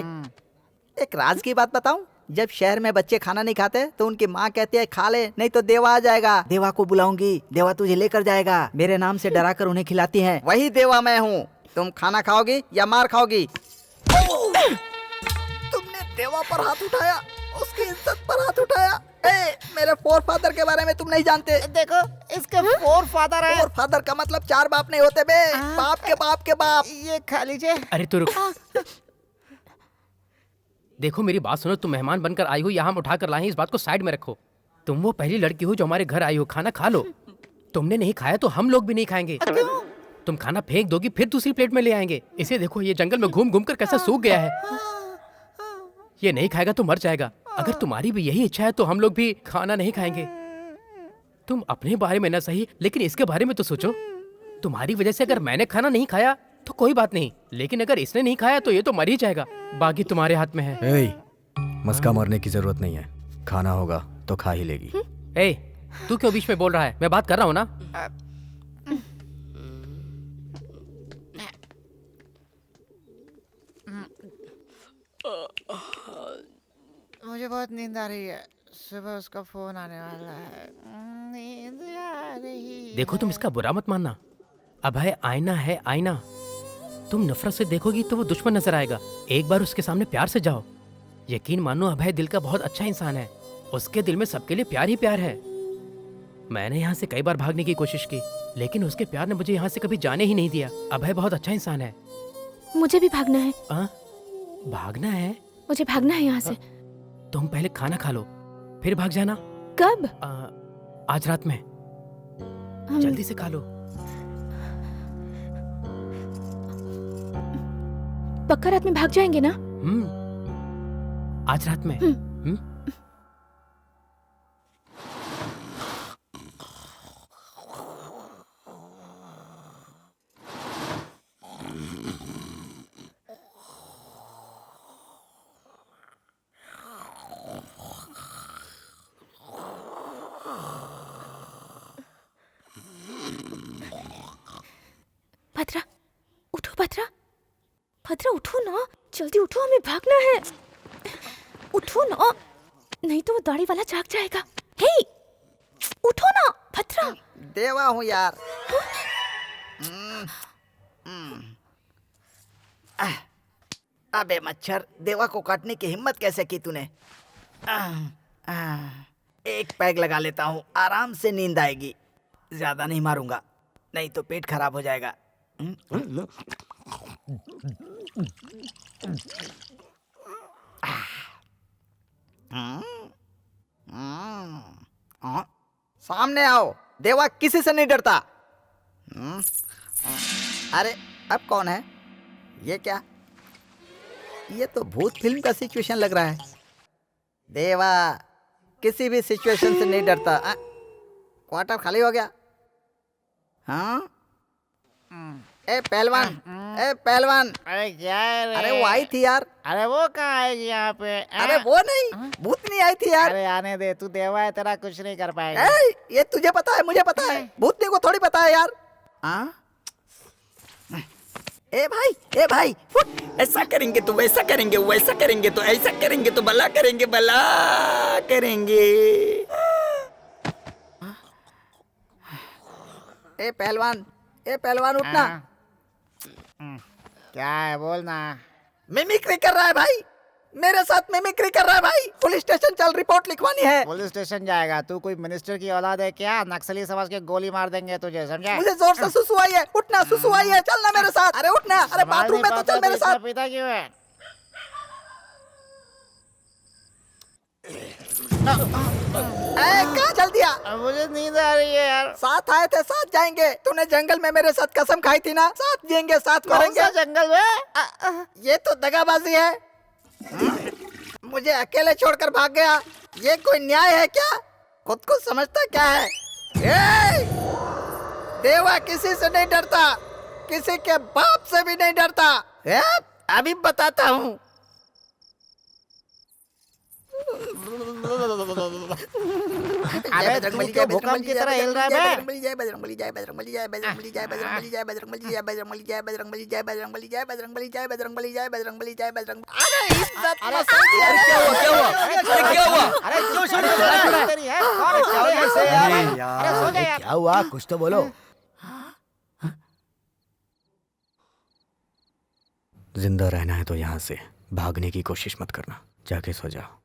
एक राज की बात बताऊं? जब शहर में बच्चे खाना नहीं खाते तो उनकी माँ कहती है खा ले नहीं तो देवा आ जाएगा। देवा को बुलाऊंगी, देवा तुझे लेकर जाएगा। मेरे नाम से डरा कर उन्हें खिलाती हैं। वही देवा मैं हूँ। तुम खाना खाओगी या मार खाओगी? तुमने देवा पर हाथ उठाया, उसकी इज्जत पर हाथ उठाया। मेरे फोर फादर के बारे में तुम नहीं जानते। देखो इसके फोर फादर है। फोर फादर का मतलब 4 बाप नहीं होते बे, बाप के बाप के बाप। ये खा लीजिए। अरे तू रुक। देखो मेरी बात सुनो, तुम मेहमान बनकर आई हो, यहाँ हम उठा कर लाए हैं, इस बात को साइड में रखो। तुम वो पहली लड़की हो जो हमारे घर आई हो। खाना खा लो। तुमने नहीं खाया तो हम लोग भी नहीं खाएंगे। तुम खाना फेंक दोगी फिर दूसरी प्लेट में ले आएंगे। इसे देखो, ये जंगल में घूम घूम कर कैसा सूख गया है। ये नहीं खाएगा तो मर जाएगा। अगर तुम्हारी भी यही इच्छा है तो हम लोग भी खाना नहीं खाएंगे। तुम अपने बारे में ना सही, लेकिन इसके बारे में तो सोचो। तुम्हारी वजह से अगर मैंने खाना नहीं खाया तो कोई बात नहीं, लेकिन अगर इसने नहीं खाया तो ये तो मर ही जाएगा। बाकी तुम्हारे हाथ में है। मस्का मरने की जरूरत नहीं है। खाना होगा तो खा ही लेगी। तू क्यों बीच में बोल रहा है? मैं बात कर रहा हूँ ना। मुझे बहुत नींद आ रही है। सुबह उसका फोन आने वाला है। नींद आ रही। देखो तुम इसका बुरा मत मानना। अभय आईना है, आईना। तुम नफरत से देखोगी तो वो दुश्मन नजर आएगा। एक बार उसके सामने प्यार से जाओ। यकीन मानो, अभय दिल का बहुत अच्छा इंसान है। उसके दिल में सबके लिए प्यार ही प्यार है। मैंने यहाँ से कई बार भागने की कोशिश की, लेकिन उसके प्यार ने मुझे यहाँ से कभी जाने ही नहीं दिया। अभय बहुत अच्छा इंसान है। मुझे भी भागना है। भागना है? मुझे भागना है यहाँ से। तुम पहले खाना खा लो, फिर भाग जाना। कब? आज रात में। जल्दी से खा लो। पक्का रात में भाग जाएंगे ना? आज रात में। भद्रा, उठो भद्रा। भद्रा उठो ना, जल्दी उठो, हमें भागना है। उठो ना, नहीं तो वो दाढ़ी वाला जाग जाएगा। हे, उठो ना भद्रा। देवा हूँ यार। अबे मच्छर, देवा को काटने की हिम्मत कैसे की तूने? एक पैग लगा लेता हूँ, आराम से नींद आएगी। ज्यादा नहीं मारूंगा, नहीं तो पेट खराब हो जाएगा। सामने आओ, देवा किसी से नहीं डरता। अरे अब कौन है? ये क्या? ये तो भूत फिल्म का सिचुएशन लग रहा है। देवा किसी भी सिचुएशन से नहीं डरता। क्वार्टर खाली हो गया। हाँ, ए पहलवान, ए पहलवान। अरे क्या है रे? अरे वो आई थी यार। अरे वो कहाँ आएगी यहाँ पे? अरे वो नहीं, भूतनी आई थी यार। अरे आने दे, तू देवा है, तेरा कुछ नहीं कर पाएगा। ये तुझे पता है, मुझे पता है, भूतनी को थोड़ी पता है यार। ए भाई फुट। ऐसा करेंगे तो वैसा करेंगे, वैसा करेंगे तो ऐसा करेंगे, तो भला करेंगे, भला करेंगे। ए पहलवान उठना। क्या है, बोलना। मिमिक्री कर रहा है भाई। मेरे साथ मिमिक्री कर रहा है भाई। पुलिस स्टेशन चल, रिपोर्ट लिखवानी है। पुलिस स्टेशन जाएगा? तू कोई मिनिस्टर की औलाद है क्या? नक्सली समझ के गोली मार देंगे तुझे, समझा? मुझे जोर से सुसु आई है, उठना सुसु आई है, चलना मेरे साथ। अरे उठना, अरे बाथरूम में तो चल मेरे साथ। पिता क्यों है? कहाँ चल दिया? मुझे नींद आ रही है यार। साथ आए थे साथ जाएंगे। तूने जंगल में मेरे साथ कसम खाई थी ना, साथ जिएंगे साथ मरेंगे। कौन सा जंगल में? ये तो दगाबाजी है। मुझे अकेले छोड़कर भाग गया, ये कोई न्याय है क्या? खुद को समझता क्या है? ए! देवा किसी से नहीं डरता, किसी के बाप से भी नहीं डरता। अभी बताता हूँ। अरे तू तो भूकंप की तरह हिल रहा है। बजरंगबली जय, बजरंगबली जय, बजरंगबली जय, बजरंगबली जय, बजरंगबली जय, बजरंगबली जय, बजरंगबली जय, बजरंगबली जय, बजरंगबली जय, बजरंगबली जय, बजरंगबली जय, बजरंगली जय, बजरंग। अरे इज्जत मसाई। अरे क्या हुआ, क्या हुआ? अरे क्या हुआ? अरे क्यों छोड़ तेरी है? कौन क्या हो ऐसे यार? अरे सो जा यार। क्या हुआ, कुछ तो बोलो। जिंदा रहना है तो यहाँ से भागने की कोशिश मत करना, जाके सो जाओ।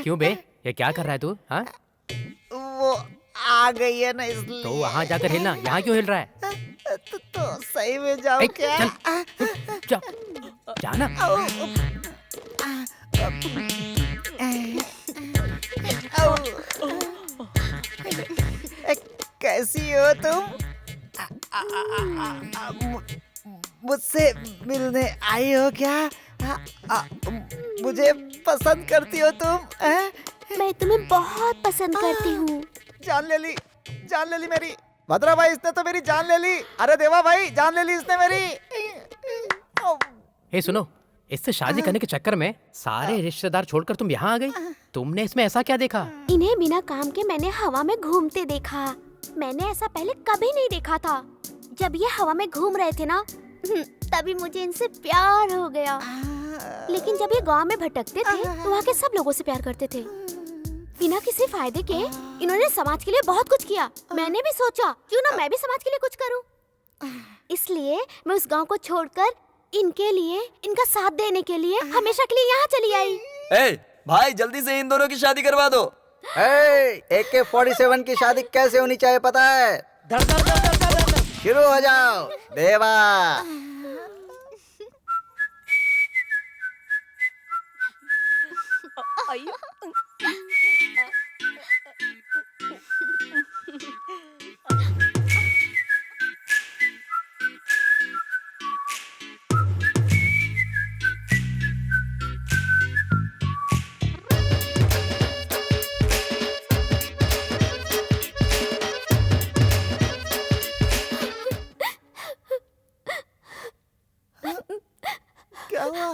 क्यों बे, ये क्या कर रहा है तू? हाँ, वो आ गई है ना इसलिए। तो वहाँ जाकर हिलना, यहाँ क्यों हिल रहा है? तो सही में जाओ क्या? जा, जाना। कैसी हो तुम? मुझसे मिलने आई हो क्या? मुझे पसंद करती हो तुम? मैं तुम्हें बहुत पसंद करती हूँ। जान ले ली, जान ले ली मेरी। भद्रा भाई, इसने तो मेरी जान ले ली। अरे देवा भाई, जान ले ली इसने मेरी। हे सुनो, इससे शादी करने के चक्कर में सारे रिश्तेदार छोड़कर तुम यहाँ आ गई। तुमने इसमें ऐसा क्या देखा? इन्हें बिना काम के मैंने हवा में घूमते देखा। मैंने ऐसा पहले कभी नहीं देखा था। जब ये हवा में घूम रहे थे ना, तभी मुझे इनसे प्यार हो गया। लेकिन जब ये गांव में भटकते थे तो वहाँ के सब लोगों से प्यार करते थे। बिना किसी फायदे के इन्होंने समाज के लिए बहुत कुछ किया। मैंने भी सोचा क्यों ना मैं भी समाज के लिए कुछ करूं। इसलिए मैं उस गांव को छोड़कर इनके लिए, इनका साथ देने के लिए हमेशा के लिए यहाँ चली आई। ए, भाई जल्दी से इन दोनों की शादी करवा दो। AK-47 की शादी कैसे होनी चाहिए पता है? शुरू हो जाओ देवा। क्या हुआ?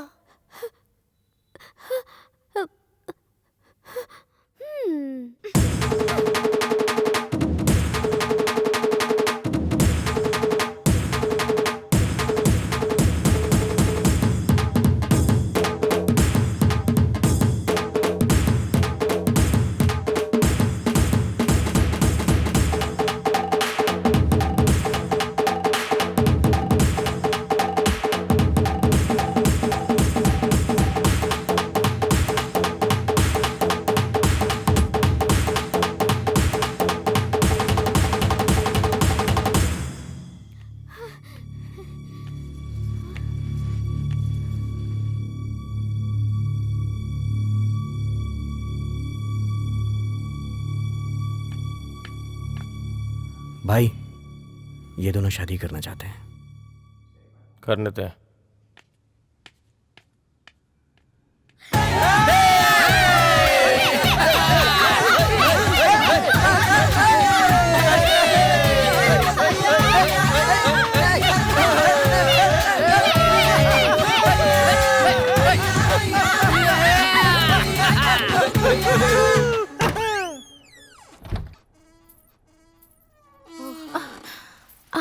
भाई, ये दोनों शादी करना चाहते हैं। करने दे।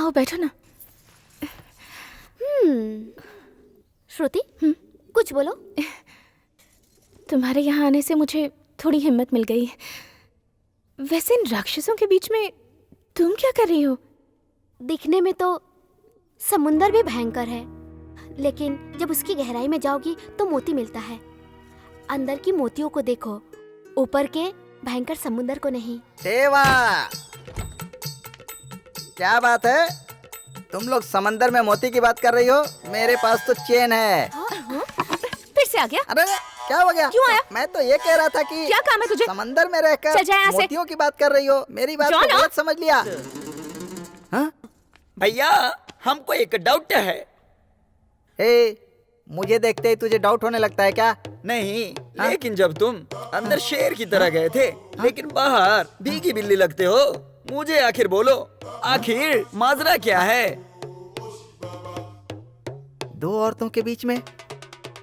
आओ बैठो ना। श्रुति, कुछ बोलो। तुम्हारे यहाँ आने से मुझे थोड़ी हिम्मत मिल गई। वैसे इन राक्षसों के बीच में तुम क्या कर रही हो? दिखने में तो समुंदर भी भयंकर है, लेकिन जब उसकी गहराई में जाओगी तो मोती मिलता है। अंदर की मोतियों को देखो, ऊपर के भयंकर समुंदर को नहीं। देवा, क्या बात है? तुम लोग समंदर में मोती की बात कर रही हो? मेरे पास तो चेन है। फिर से आ गया? अरे क्या हो गया? क्यों आया? मैं तो ये कह रहा था कि क्या काम है तुझे? समंदर में रहकर चल जा यहाँ से। मोतियों की बात कर रही हो। मेरी बात को गलत समझ लिया। भैया, हमको एक डाउट है। मुझे देखते ही तुझे डाउट होने लगता है क्या? नहीं, लेकिन जब तुम अंदर शेर की तरह गए थे, लेकिन बाहर भीगी बिल्ली लगते हो, मुझे आखिर बोलो, आखिर माजरा क्या है? दो औरतों के बीच में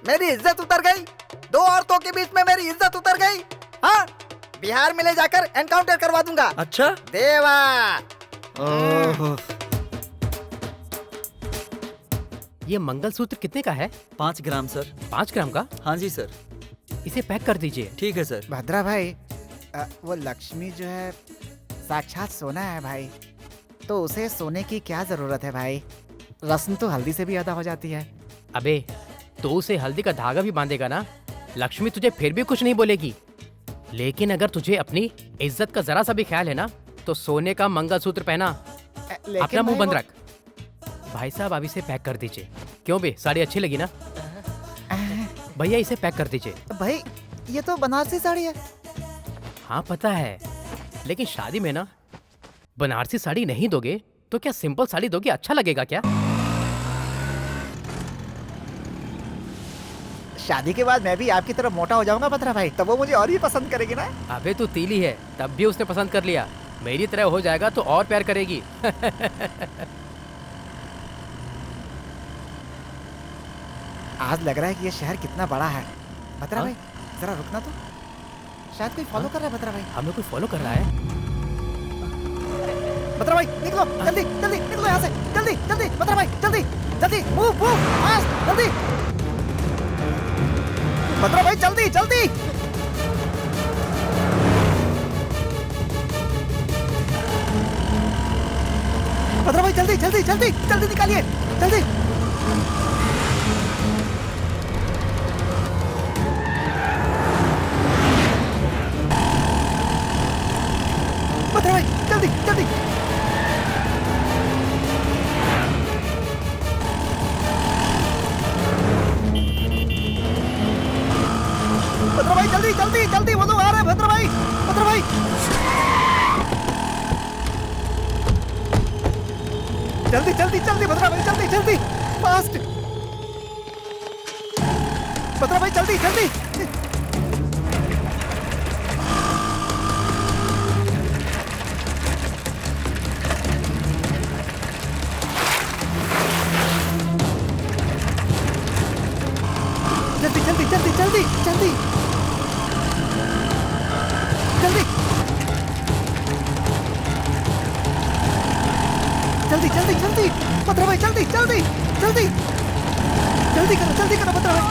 मेरी इज्जत उतर गई। दो औरतों के बीच में मेरी इज्जत उतर गई। हाँ, बिहार में ले जाकर एनकाउंटर करवा दूंगा। अच्छा देवा। ये मंगलसूत्र कितने का है? 5 ग्राम सर। 5 ग्राम का? हाँ जी सर। इसे पैक कर दीजिए। ठीक है सर। भद्रा भाई, वो लक्ष्मी जो है साक्षात सोना है भाई, तो उसे सोने की क्या जरूरत है भाई? रस्म तो हल्दी से भी अदा हो जाती है। अबे, तो उसे हल्दी का धागा भी बांधेगा ना, लक्ष्मी तुझे फिर भी कुछ नहीं बोलेगी। लेकिन अगर तुझे अपनी इज्जत का जरा सा भी ख्याल है ना, तो सोने का मंगलसूत्र पहना, अपना मुंह बंद रख। भाई साहब, अब इसे पैक कर दीजिए। क्यों बे, साड़ी अच्छी लगी ना? भैया, इसे पैक कर दीजिए। भाई, ये तो बनारसी साड़ी है। हाँ पता है, लेकिन शादी में ना बनारसी साड़ी नहीं दोगे तो क्या सिंपल साड़ी दोगे? अच्छा लगेगा क्या? शादी के बाद मैं भी आपकी तरफ मोटा हो जाऊंगा भद्रा भाई, तब वो मुझे और भी पसंद करेगी ना। अबे तू तीली है, तब भी उसने पसंद कर लिया। मेरी तरह हो जाएगा तो और प्यार करेगी। आज लग रहा है कि ये शहर कितना बड़ा है। भद्रा भाई, जरा रुकना तो। शायद कोई फॉलो कर रहा है भद्रा भाई। हमें कोई फॉलो कर रहा है? भद्रा भाई, निकलो जल्दी जल्दी, निकलो यहाँ से जल्दी जल्दी। भद्रा भाई, जल्दी जल्दी, मूव मूव फास्ट, जल्दी। भद्रा भाई, जल्दी जल्दी। भद्रा भाई, जल्दी जल्दी जल्दी जल्दी निकालिए, जल्दी। भद्रा भाई, जल्दी जल्दी। भद्रा भाई, जल्दी जल्दी जल्दी, वो लोग आ रहे हैं। भद्रा भाई, भद्रा भाई, जल्दी जल्दी जल्दी। भद्रा भाई, जल्दी जल्दी, फास्ट। भद्रा भाई, जल्दी जल्दी। जल्दी जल्दी जल्दी जल्दी जल्दी जल्दी जल्दी जल्दी जल्दी। भद्रा भाई, जल्दी जल्दी जल्दी जल्दी करो भद्रा भाई।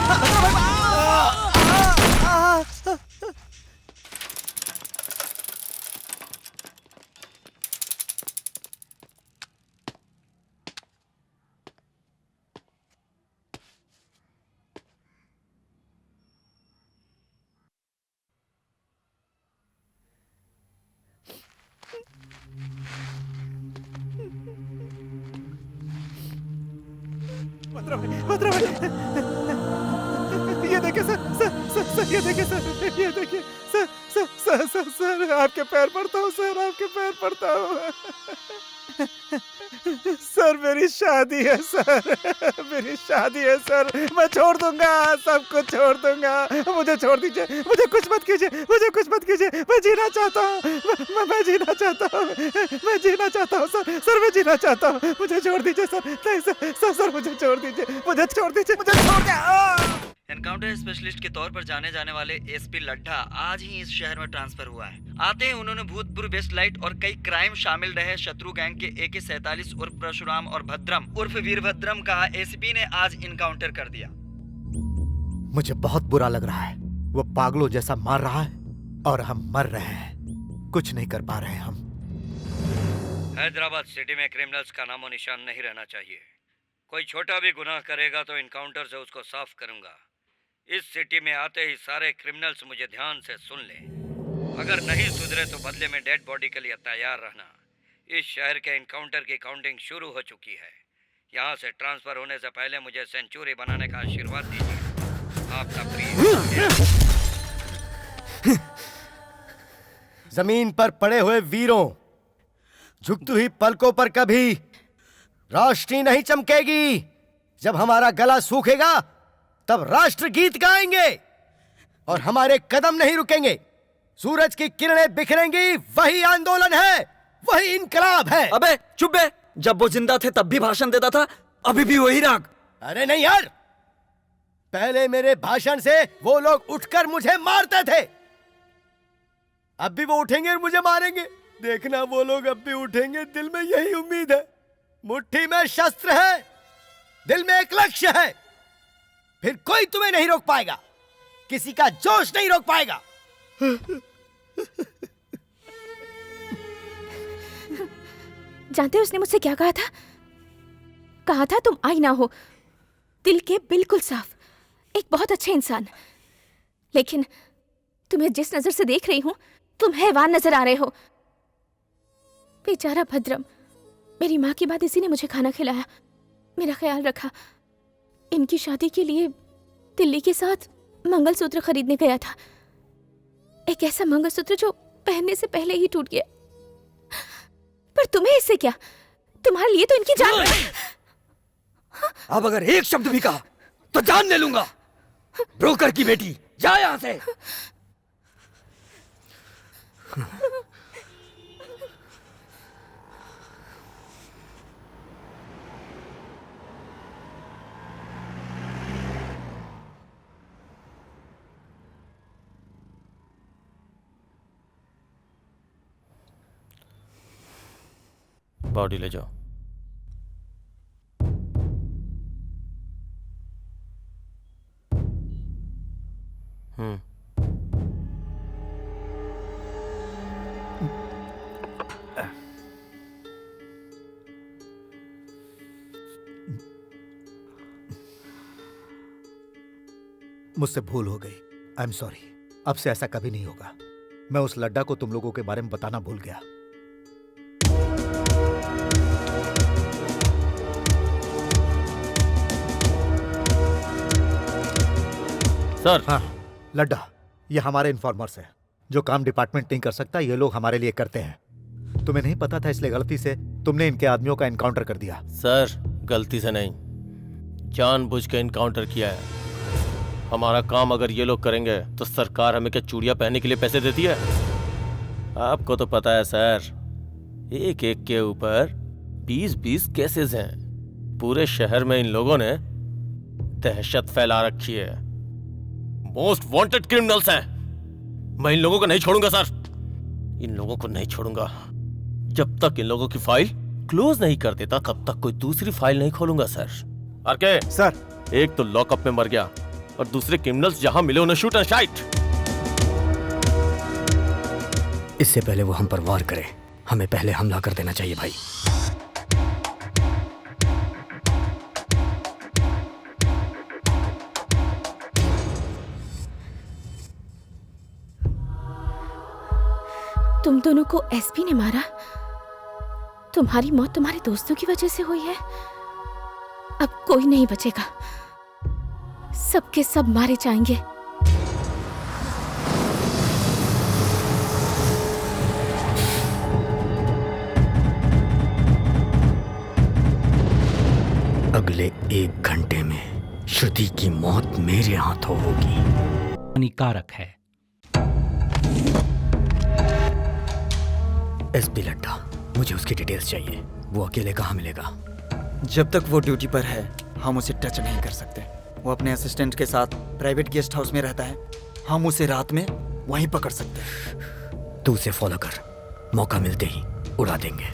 भद्रा भाई, भद्रा भाई, ये देखिए सर, ये देखिए सर, ये देखिए सर, आपके पैर पड़ता हूँ सर, आपके पैर पड़ता हूँ सर। मेरी शादी है सर, मेरी शादी है सर। मैं छोड़ दूंगा, सब कुछ छोड़ दूंगा। मुझे छोड़ दीजिए, मुझे कुछ मत कीजिए, मुझे कुछ मत कीजिए। मैं जीना चाहता हूँ, मैं जीना चाहता हूँ, मैं जीना चाहता हूँ सर, मैं जीना चाहता हूँ। मुझे छोड़ दीजिए सर, नहीं सर, मुझे छोड़ दीजिए, मुझे छोड़ दीजिए, मुझे छोड़ दीजिए। एनकाउंटर स्पेशलिस्ट के तौर पर जाने जाने वाले एसपी लड्ढा आज ही इस शहर में ट्रांसफर हुआ है। आते ही उन्होंने भूतपूर्व वेस्ट लाइट और कई क्राइम शामिल रहे शत्रु गैंग के AK-47 उर्फ परशुराम और भद्रम उर्फ वीरभद्रम का एसीपी ने आज इनकाउंटर कर दिया। मुझे बहुत बुरा लग रहा है। वो पागलों जैसा मार रहा है और हम मर रहे हैं, कुछ नहीं कर पा रहे हैं हम। हैदराबाद सिटी में क्रिमिनल्स का नामो निशान नहीं रहना चाहिए। कोई छोटा भी गुनाह करेगा तो इनकाउंटर से उसको साफ करूंगा। इस सिटी में आते ही सारे क्रिमिनल्स मुझे ध्यान से सुन लें। अगर नहीं सुधरे तो बदले में डेड बॉडी के लिए तैयार रहना। इस शहर के इनकाउंटर की काउंटिंग शुरू हो चुकी है। यहाँ से ट्रांसफर होने से पहले मुझे सेंचुरी बनाने का आशीर्वाद दीजिए। आपका प्रिय। जमीन पर पड़े हुए वीरों, झुकती हुई पलकों पर कभी रोशनी नहीं चमकेगी। जब हमारा गला सूखेगा तब राष्ट्र गीत गाएंगे और हमारे कदम नहीं रुकेंगे। सूरज की किरणें बिखरेंगी, वही आंदोलन है, वही इनकलाब है। अबे चुप बे, जब वो जिंदा थे तब भी भाषण देता था, अभी भी वही राग। अरे नहीं यार, पहले मेरे भाषण से वो लोग उठकर मुझे मारते थे, अब भी वो उठेंगे और मुझे मारेंगे। देखना वो लोग अब भी उठेंगे, दिल में यही उम्मीद है। मुट्ठी में शस्त्र है, दिल में एक लक्ष्य है, फिर कोई तुम्हें नहीं रोक पाएगा, किसी का जोश नहीं रोक पाएगा। जानते हो उसने मुझसे क्या कहा था? कहा था तुम आईना हो, दिल के बिल्कुल साफ, एक बहुत अच्छे इंसान। लेकिन तुम्हें जिस नजर से देख रही हूं, तुम हैवान नजर आ रहे हो। बेचारा भद्रम, मेरी माँ के बाद इसी ने मुझे खाना खिलाया, मेरा ख्याल रखा। इनकी शादी के लिए दिल्ली के साथ मंगलसूत्र खरीदने गया था। एक ऐसा मंगलसूत्र जो पहनने से पहले ही टूट गया। पर तुम्हें इससे क्या? तुम्हारे लिए तो इनकी जान। अब अगर एक शब्द भी कहा तो जान ले लूंगा। ब्रोकर की बेटी, जा यहां से। बॉडी ले जाओ। मुझसे भूल हो गई, आई एम सॉरी। अब से ऐसा कभी नहीं होगा। मैं उस लड्डा को तुम लोगों के बारे में बताना भूल गया। सर। हाँ, लड्डा, ये हमारे इन्फॉर्मर्स हैं। जो काम डिपार्टमेंट नहीं कर सकता, ये लोग हमारे लिए करते हैं। तुम्हें नहीं पता था, इसलिए गलती से तुमने इनके आदमियों का एनकाउंटर कर दिया। सर, गलती से नहीं, जानबूझ के एनकाउंटर किया है। हमारा काम अगर ये लोग करेंगे तो सरकार हमें क्या चूड़ियां पहनने के लिए पैसे देती है? आपको तो पता है सर, एक एक के ऊपर 20-20 केसेस हैं। पूरे शहर में इन लोगों ने दहशत फैला रखी है। मोस्ट वांटेड क्रिमिनल्स हैं। मैं इन लोगों को नहीं छोड़ूंगा सर, इन लोगों को नहीं छोड़ूंगा। जब तक इन लोगों की फाइल क्लोज नहीं कर देता, तब तक कोई दूसरी फाइल नहीं खोलूंगा सर। आरके सर, एक तो लॉकअप में मर गया और दूसरे क्रिमिनल्स जहां मिले उन्हें शूट एंड शाइट। इससे पहले वो हम पर वार करे, हमें पहले हमला कर देना चाहिए भाई। तुम दोनों को एसपी ने मारा? तुम्हारी मौत तुम्हारे दोस्तों की वजह से हुई है? अब कोई नहीं बचेगा, सबके सब मारे जाएंगे। अगले 1 घंटे में श्रुति की मौत मेरे हाथों होगी। हानिकारक है। एसपी लड्डा, मुझे उसकी डिटेल्स चाहिए। वो अकेले कहाँ मिलेगा? जब तक वो ड्यूटी पर है हम उसे टच नहीं कर सकते। वो अपने असिस्टेंट के साथ प्राइवेट गेस्ट हाउस में रहता है। हम उसे रात में वहीं पकड़ सकते हैं। तू उसे फॉलो कर, मौका मिलते ही उड़ा देंगे।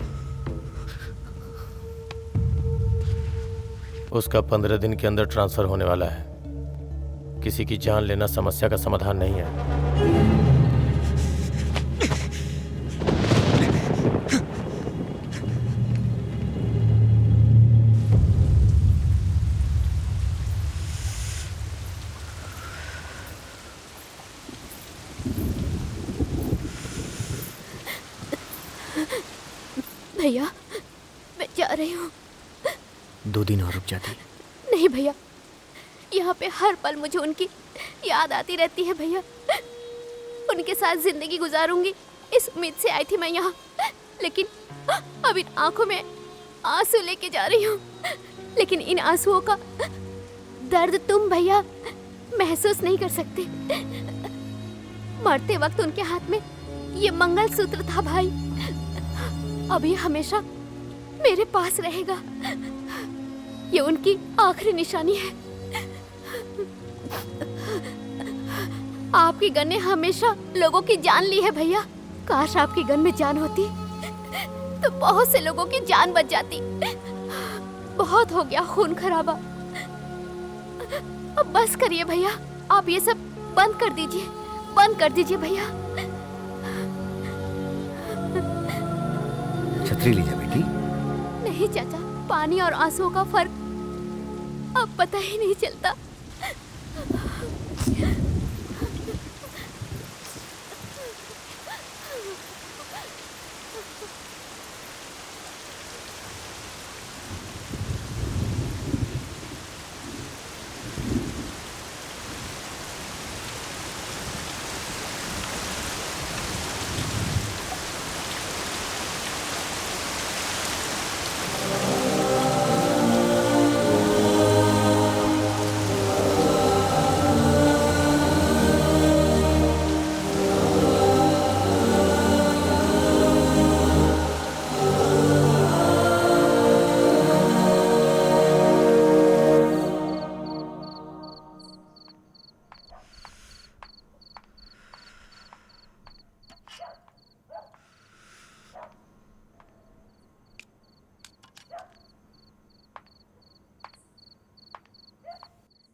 उसका 15 दिन के अंदर ट्रांसफर होने वाला है। किसी की जान लेना समस्या का समाधान नहीं है। भैया मैं जा रही हूँ। 2 दिन और रुक जाती। नहीं भैया, यहाँ पे हर पल मुझे उनकी याद आती रहती है भैया। उनके साथ जिंदगी गुजारूंगी इस उम्मीद से आई थी मैं यहाँ, लेकिन अब इन आंखों में आंसू लेके जा रही हूँ। लेकिन इन आंसुओं का दर्द तुम भैया महसूस नहीं कर सकते। मरते वक्त उनके हाथ में ये मंगलसूत्र था भाई, अब ये हमेशा मेरे पास रहेगा। ये उनकी आखिरी निशानी है। आपकी गन ने हमेशा लोगों की जान ली है भैया। काश आपकी गन में जान होती तो बहुत से लोगों की जान बच जाती। बहुत हो गया खून खराबा, अब बस करिए भैया। आप ये सब बंद कर दीजिए, बंद कर दीजिए भैया। छतरी लीजिए बेटी। नहीं चाचा, पानी और आंसुओं का फर्क अब पता ही नहीं चलता।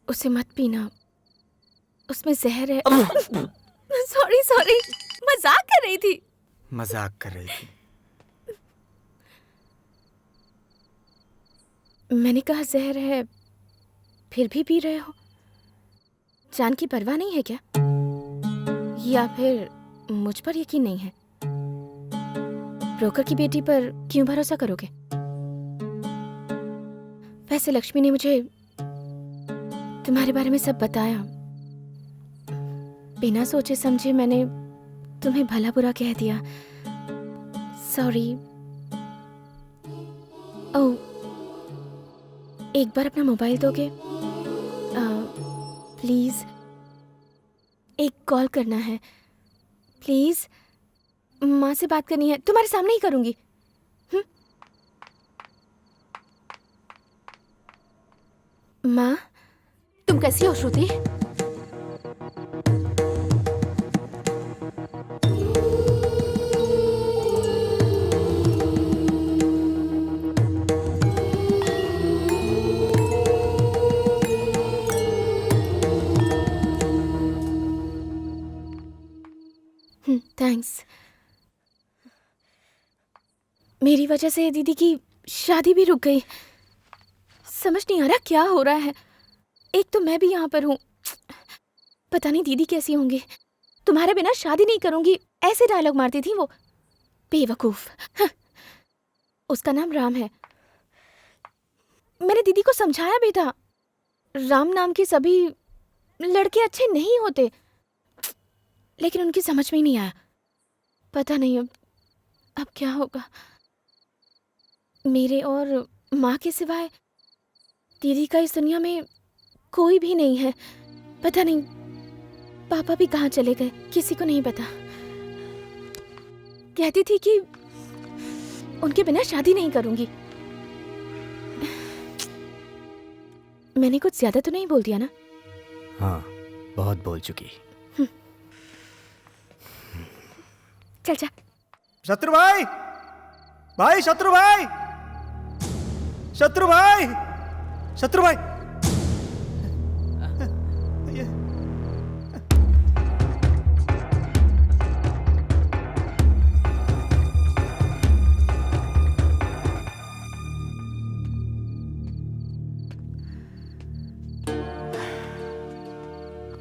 उसे मत पीना, उसमें जहर है। सॉरी सॉरी, मजाक कर रही थी। मजाक कर रही थी। मैंने कहा जहर है, फिर भी पी रहे हो। जान की परवाह नहीं है क्या? या फिर मुझ पर यकीन नहीं है? ब्रोकर की बेटी पर क्यों भरोसा करोगे? वैसे लक्ष्मी ने मुझे तुम्हारे बारे में सब बताया। बिना सोचे समझे मैंने तुम्हें भला बुरा कह दिया। सॉरी। ओह, एक बार अपना मोबाइल दोगे? प्लीज, एक कॉल करना है प्लीज। माँ से बात करनी है, तुम्हारे सामने ही करूंगी। माँ, तुम कैसी हो श्रुति? थैंक्स। मेरी वजह से दीदी की शादी भी रुक गई। समझ नहीं आ रहा क्या हो रहा है। एक तो मैं भी यहाँ पर हूँ, पता नहीं दीदी कैसी होंगी। तुम्हारे बिना शादी नहीं करूंगी, ऐसे डायलॉग मारती थी वो, बेवकूफ। उसका नाम राम है। मैंने दीदी को समझाया भी था, राम नाम के सभी लड़के अच्छे नहीं होते, लेकिन उनकी समझ में ही नहीं आया। पता नहीं अब क्या होगा। मेरे और माँ के सिवाय दीदी का इस दुनिया में कोई भी नहीं है। पता नहीं पापा भी कहाँ चले गए, किसी को नहीं पता। कहती थी कि उनके बिना शादी नहीं करूंगी। मैंने कुछ ज्यादा तो नहीं बोल दिया ना? हाँ, बहुत बोल चुकी। चल जा। शत्रु भाई, भाई शत्रु भाई, शत्रु भाई, शत्रु भाई।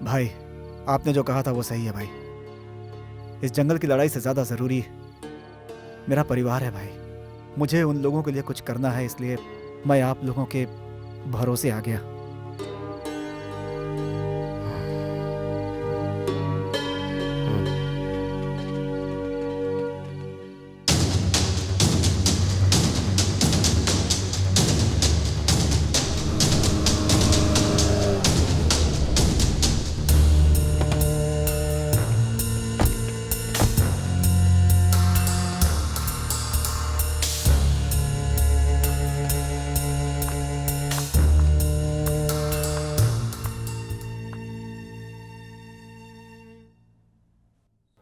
भाई, आपने जो कहा था वो सही है भाई। इस जंगल की लड़ाई से ज्यादा जरूरी मेरा परिवार है भाई। मुझे उन लोगों के लिए कुछ करना है, इसलिए मैं आप लोगों के भरोसे आ गया।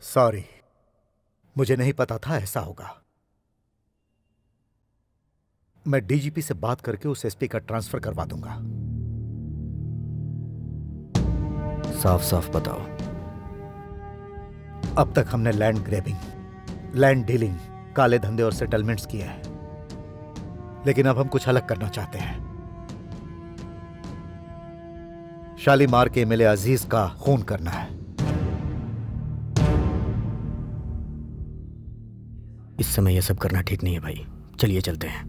सॉरी, मुझे नहीं पता था ऐसा होगा। मैं डीजीपी से बात करके उस एसपी का ट्रांसफर करवा दूंगा। साफ साफ बताओ। अब तक हमने लैंड ग्रैबिंग, लैंड डीलिंग, काले धंधे और सेटलमेंट्स किए हैं, लेकिन अब हम कुछ अलग करना चाहते हैं। शालीमार के एमएलए अजीज का खून करना है। इस समय यह सब करना ठीक नहीं है भाई। चलिए चलते हैं।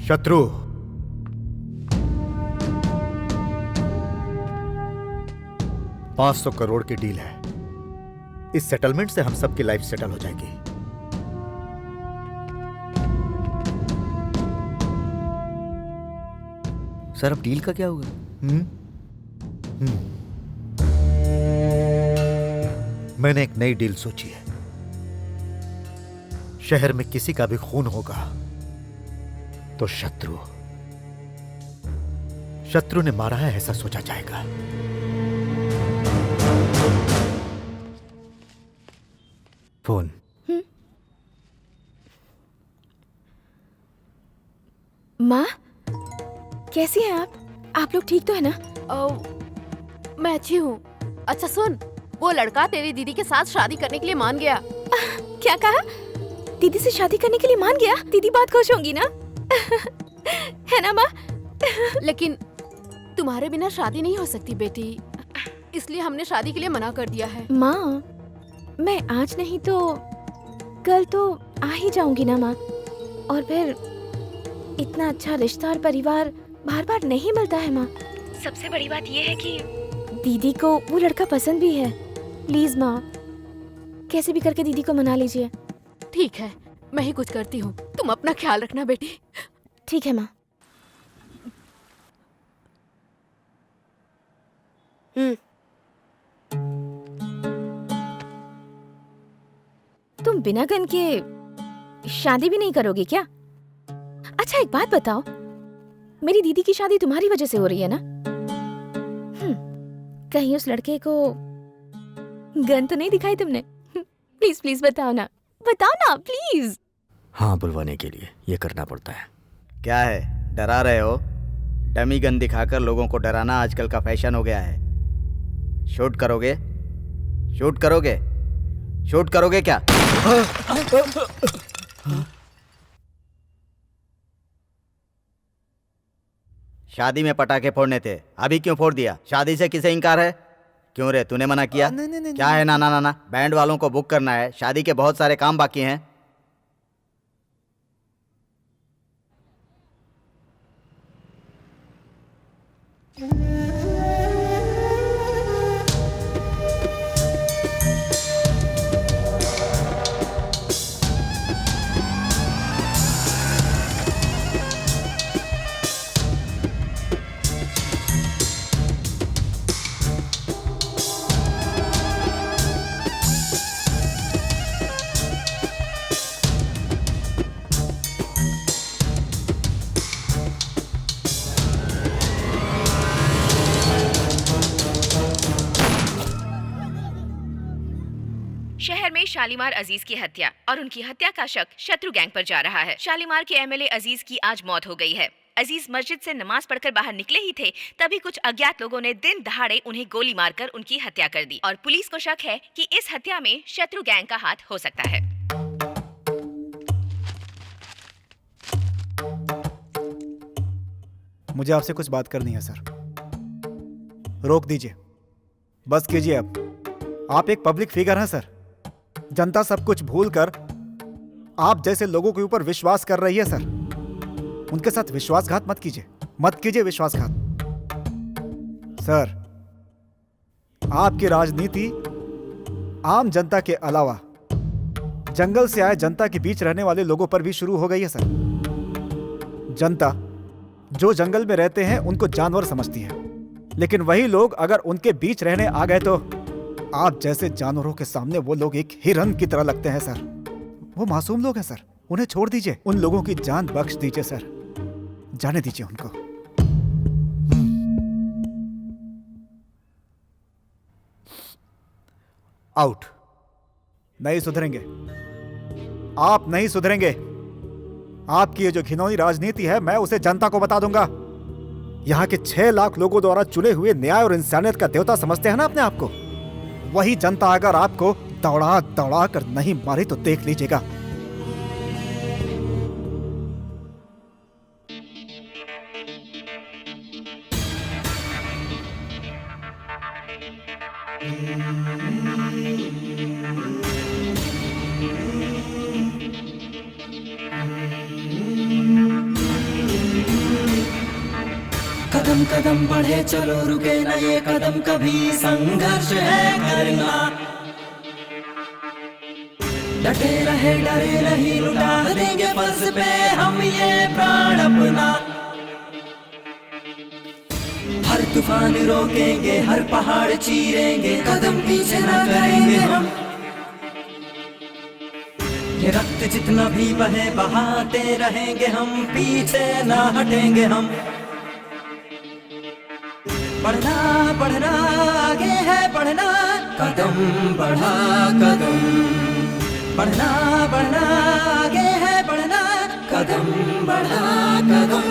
शत्रु, $500 करोड़ की डील है। इस सेटलमेंट से हम सबकी लाइफ सेटल हो जाएगी। सर, अब डील का क्या होगा? मैंने एक नई डील सोची है। शहर में किसी का भी खून होगा तो शत्रु ने मारा है ऐसा सोचा जाएगा। फोन। माँ, कैसी हैं आप? आप लोग ठीक तो है ना? मैं अच्छी हूँ। अच्छा सुन, वो लड़का तेरी दीदी के साथ शादी करने के लिए मान गया। क्या कहा? दीदी से शादी करने के लिए मान गया? दीदी बहुत खुश होंगी ना? है ना माँ? लेकिन तुम्हारे बिना शादी नहीं हो सकती बेटी, इसलिए हमने शादी के लिए मना कर दिया है। माँ, मैं आज नहीं तो कल तो आ ही जाऊंगी ना माँ। और फिर इतना अच्छा रिश्ता और परिवार बार बार नहीं मिलता है माँ। सबसे बड़ी बात ये है कि दीदी को वो लड़का पसंद भी है। प्लीज माँ, कैसे भी करके दीदी को मना लीजिए। ठीक है, मैं ही कुछ करती हूँ, तुम अपना ख्याल रखना बेटी। ठीक है माँ। तुम बिना गन के शादी भी नहीं करोगी क्या? अच्छा एक बात बताओ, मेरी दीदी की शादी तुम्हारी वजह से हो रही है ना? कहीं उस लड़के को गन तो नहीं दिखाई तुमने? प्लीज प्लीज बताओ ना प्लीज। हाँ, बुलवाने के लिए ये करना पड़ता है। क्या है, डरा रहे हो? डमी गन दिखाकर लोगों को डराना आजकल का फैशन हो गया है। शूट करोगे? शूट करोगे? शूट करोगे क्या? शादी में पटाखे फोड़ने थे, अभी क्यों फोड़ दिया? शादी से किसे इनकार है? क्यों रे, तूने मना किया? क्या है ना ना ना ना, बैंड वालों को बुक करना है, शादी के बहुत सारे काम बाकी हैं। शहर में शालीमार अजीज की हत्या और उनकी हत्या का शक शत्रु गैंग पर जा रहा है। शालीमार के एमएलए अजीज की आज मौत हो गई है। अजीज मस्जिद से नमाज पढ़कर बाहर निकले ही थे, तभी कुछ अज्ञात लोगों ने दिन दहाड़े उन्हें गोली मारकर उनकी हत्या कर दी और पुलिस को शक है कि इस हत्या में शत्रु गैंग का हाथ हो सकता है। मुझे आपसे कुछ बात करनी है सर। रोक दीजिए, बस कीजिए। अब आप एक पब्लिक फिगर हैं सर। जनता सब कुछ भूलकर आप जैसे लोगों के ऊपर विश्वास कर रही है सर। उनके साथ विश्वासघात मत कीजिए, मत कीजिए विश्वासघात। सर, आपकी राजनीति आम जनता के अलावा जंगल से आए जनता के बीच रहने वाले लोगों पर भी शुरू हो गई है सर। जनता जो जंगल में रहते हैं उनको जानवर समझती है, लेकिन वही लोग अगर उनके बीच रहने आ गए तो आप जैसे जानवरों के सामने वो लोग एक हिरन की तरह लगते हैं सर। वो मासूम लोग हैं सर, उन्हें छोड़ दीजिए। उन लोगों की जान बख्श दीजिए सर, जाने दीजिए उनको। आउट। नहीं सुधरेंगे, आप नहीं सुधरेंगे। आपकी ये जो घिनौनी राजनीति है, मैं उसे जनता को बता दूंगा। यहाँ के 6 लाख लोगों द्वारा चुने हुए न्याय और इंसानियत का देवता समझते हैं ना अपने आप को, वही जनता अगर आपको दौड़ा दौड़ा कर नहीं मारी तो देख लीजिएगा। कदम कदम बढ़े चलो, रुके न ये कदम कभी, संघर्ष है करना। डटे रहे डरे नहीं, लुटा देंगे फर्ज पे हम ये प्राण अपना। हर तूफान रोकेंगे, हर पहाड़ चीरेंगे, कदम पीछे न करेंगे हम। ये रक्त जितना भी बहे बहाते रहेंगे हम, पीछे ना हटेंगे हम। बढ़ना बढ़ना आगे है बढ़ना, कदम बढ़ा कदम। बढ़ना बढ़ना आगे है बढ़ना, कदम बढ़ा कदम।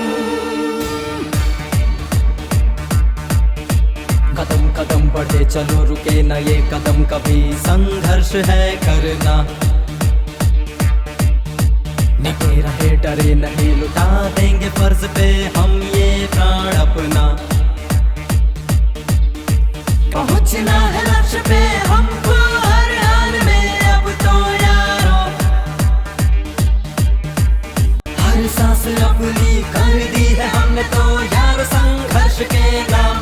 कदम कदम बढ़े चलो, रुके ना ये कदम कभी, संघर्ष है करना। निके रहे डरे नहीं, लुटा देंगे फर्ज पे हम ये प्राण अपना। पहुंचना है लक्ष्य पे हमको हर हाल में अब तो यारों। हर सांस अपनी कर दी है हमने तो यार, संघर्ष के नाम।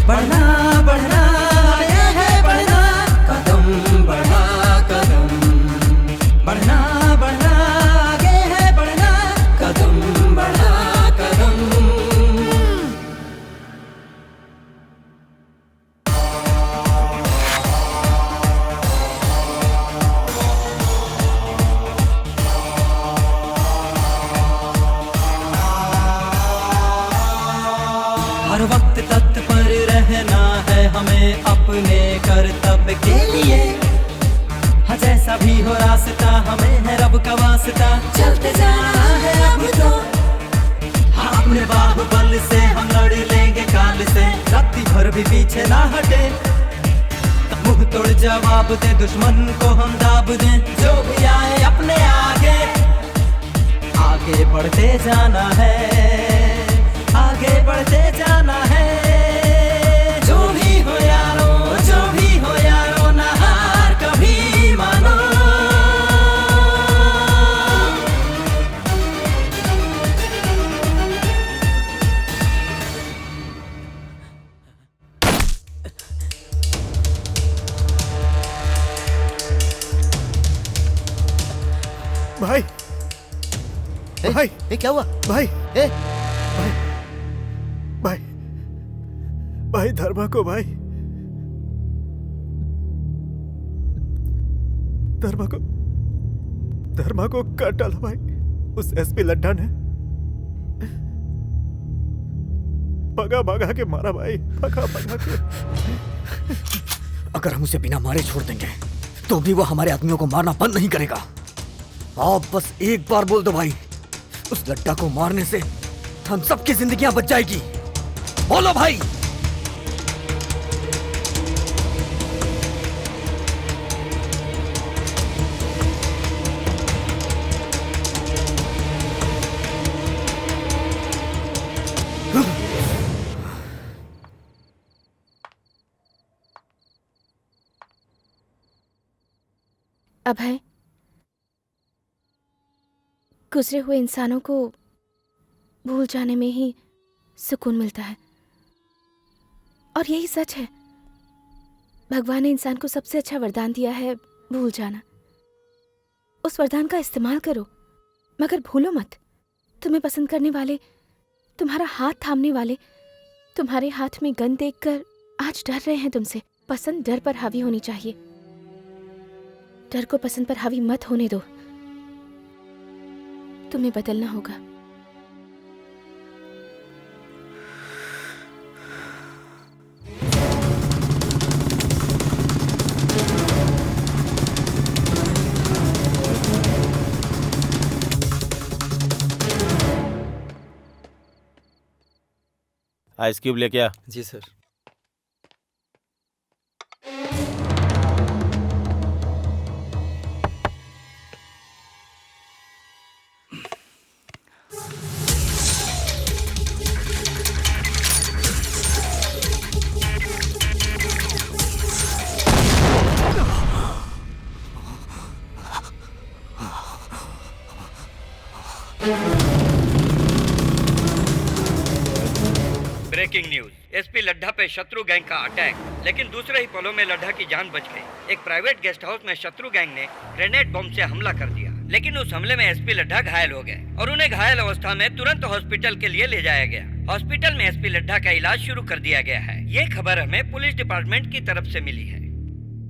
बढ़ना बढ़ना ये है बढ़ना, कदम बढ़ा कदम। बढ़ना बढ़ना आगे है बढ़ना, कदम बढ़ा कदम। हर वक्त तत्पर रहना है हमें अपने कर्तव्य के लिए। हाँ जैसा भी हो रास्ता, हमें है रब का वास्ता, चलते जाना है अब तो। हाँ अपने बाहुबल से हम लड़ लेंगे काल से, रात्रि भर भी पीछे ना हटे। मुंह तोड़ जवाब दे दुश्मन को हम दाब दें, जो भी आए अपने आगे। आगे बढ़ते जाना है, आगे बढ़ते जाना है। जो भी हो यारो, जो भी हो यारो, ना हार कभी मानो। भाई भाई, क्या हुआ भाई? भाई भाई भाई, धर्मा को भाई, धर्मा को काट डाला भाई उस एसपी लड्ढा ने। भगा भगा के मारा भाई, भगा भगा के। अगर हम उसे बिना मारे छोड़ देंगे तो भी वो हमारे आदमियों को मारना बंद नहीं करेगा। आप बस एक बार बोल दो भाई, उस लड्डा को मारने से हम सबकी जिंदगियां बच जाएगी। बोलो भाई। अभय, गुजरे हुए इंसानों को भूल जाने में ही सुकून मिलता है, और यही सच है। भगवान ने इंसान को सबसे अच्छा वरदान दिया है, भूल जाना। उस वरदान का इस्तेमाल करो, मगर भूलो मत, तुम्हें पसंद करने वाले, तुम्हारा हाथ थामने वाले, तुम्हारे हाथ में गन देखकर आज डर रहे हैं तुमसे। पसंद डर पर हावी होनी चाहिए, डर को पसंद पर हावी मत होने दो। तुम्हें बदलना होगा। आइस क्यूब लेके आ। जी sir. Breaking news, SP Laddha पे शत्रु गैंग का अटैक, लेकिन दूसरे ही पलों में लड्ढा की जान बच गई। एक प्राइवेट गेस्ट हाउस में शत्रु गैंग ने ग्रेनेड बम से हमला कर दिया, लेकिन उस हमले में एसपी लड्ढा घायल हो गए और उन्हें घायल अवस्था में तुरंत हॉस्पिटल के लिए ले जाया गया। हॉस्पिटल में एसपी लड्ढा का इलाज शुरू कर दिया गया है। ये खबर हमें पुलिस डिपार्टमेंट की तरफ से मिली है।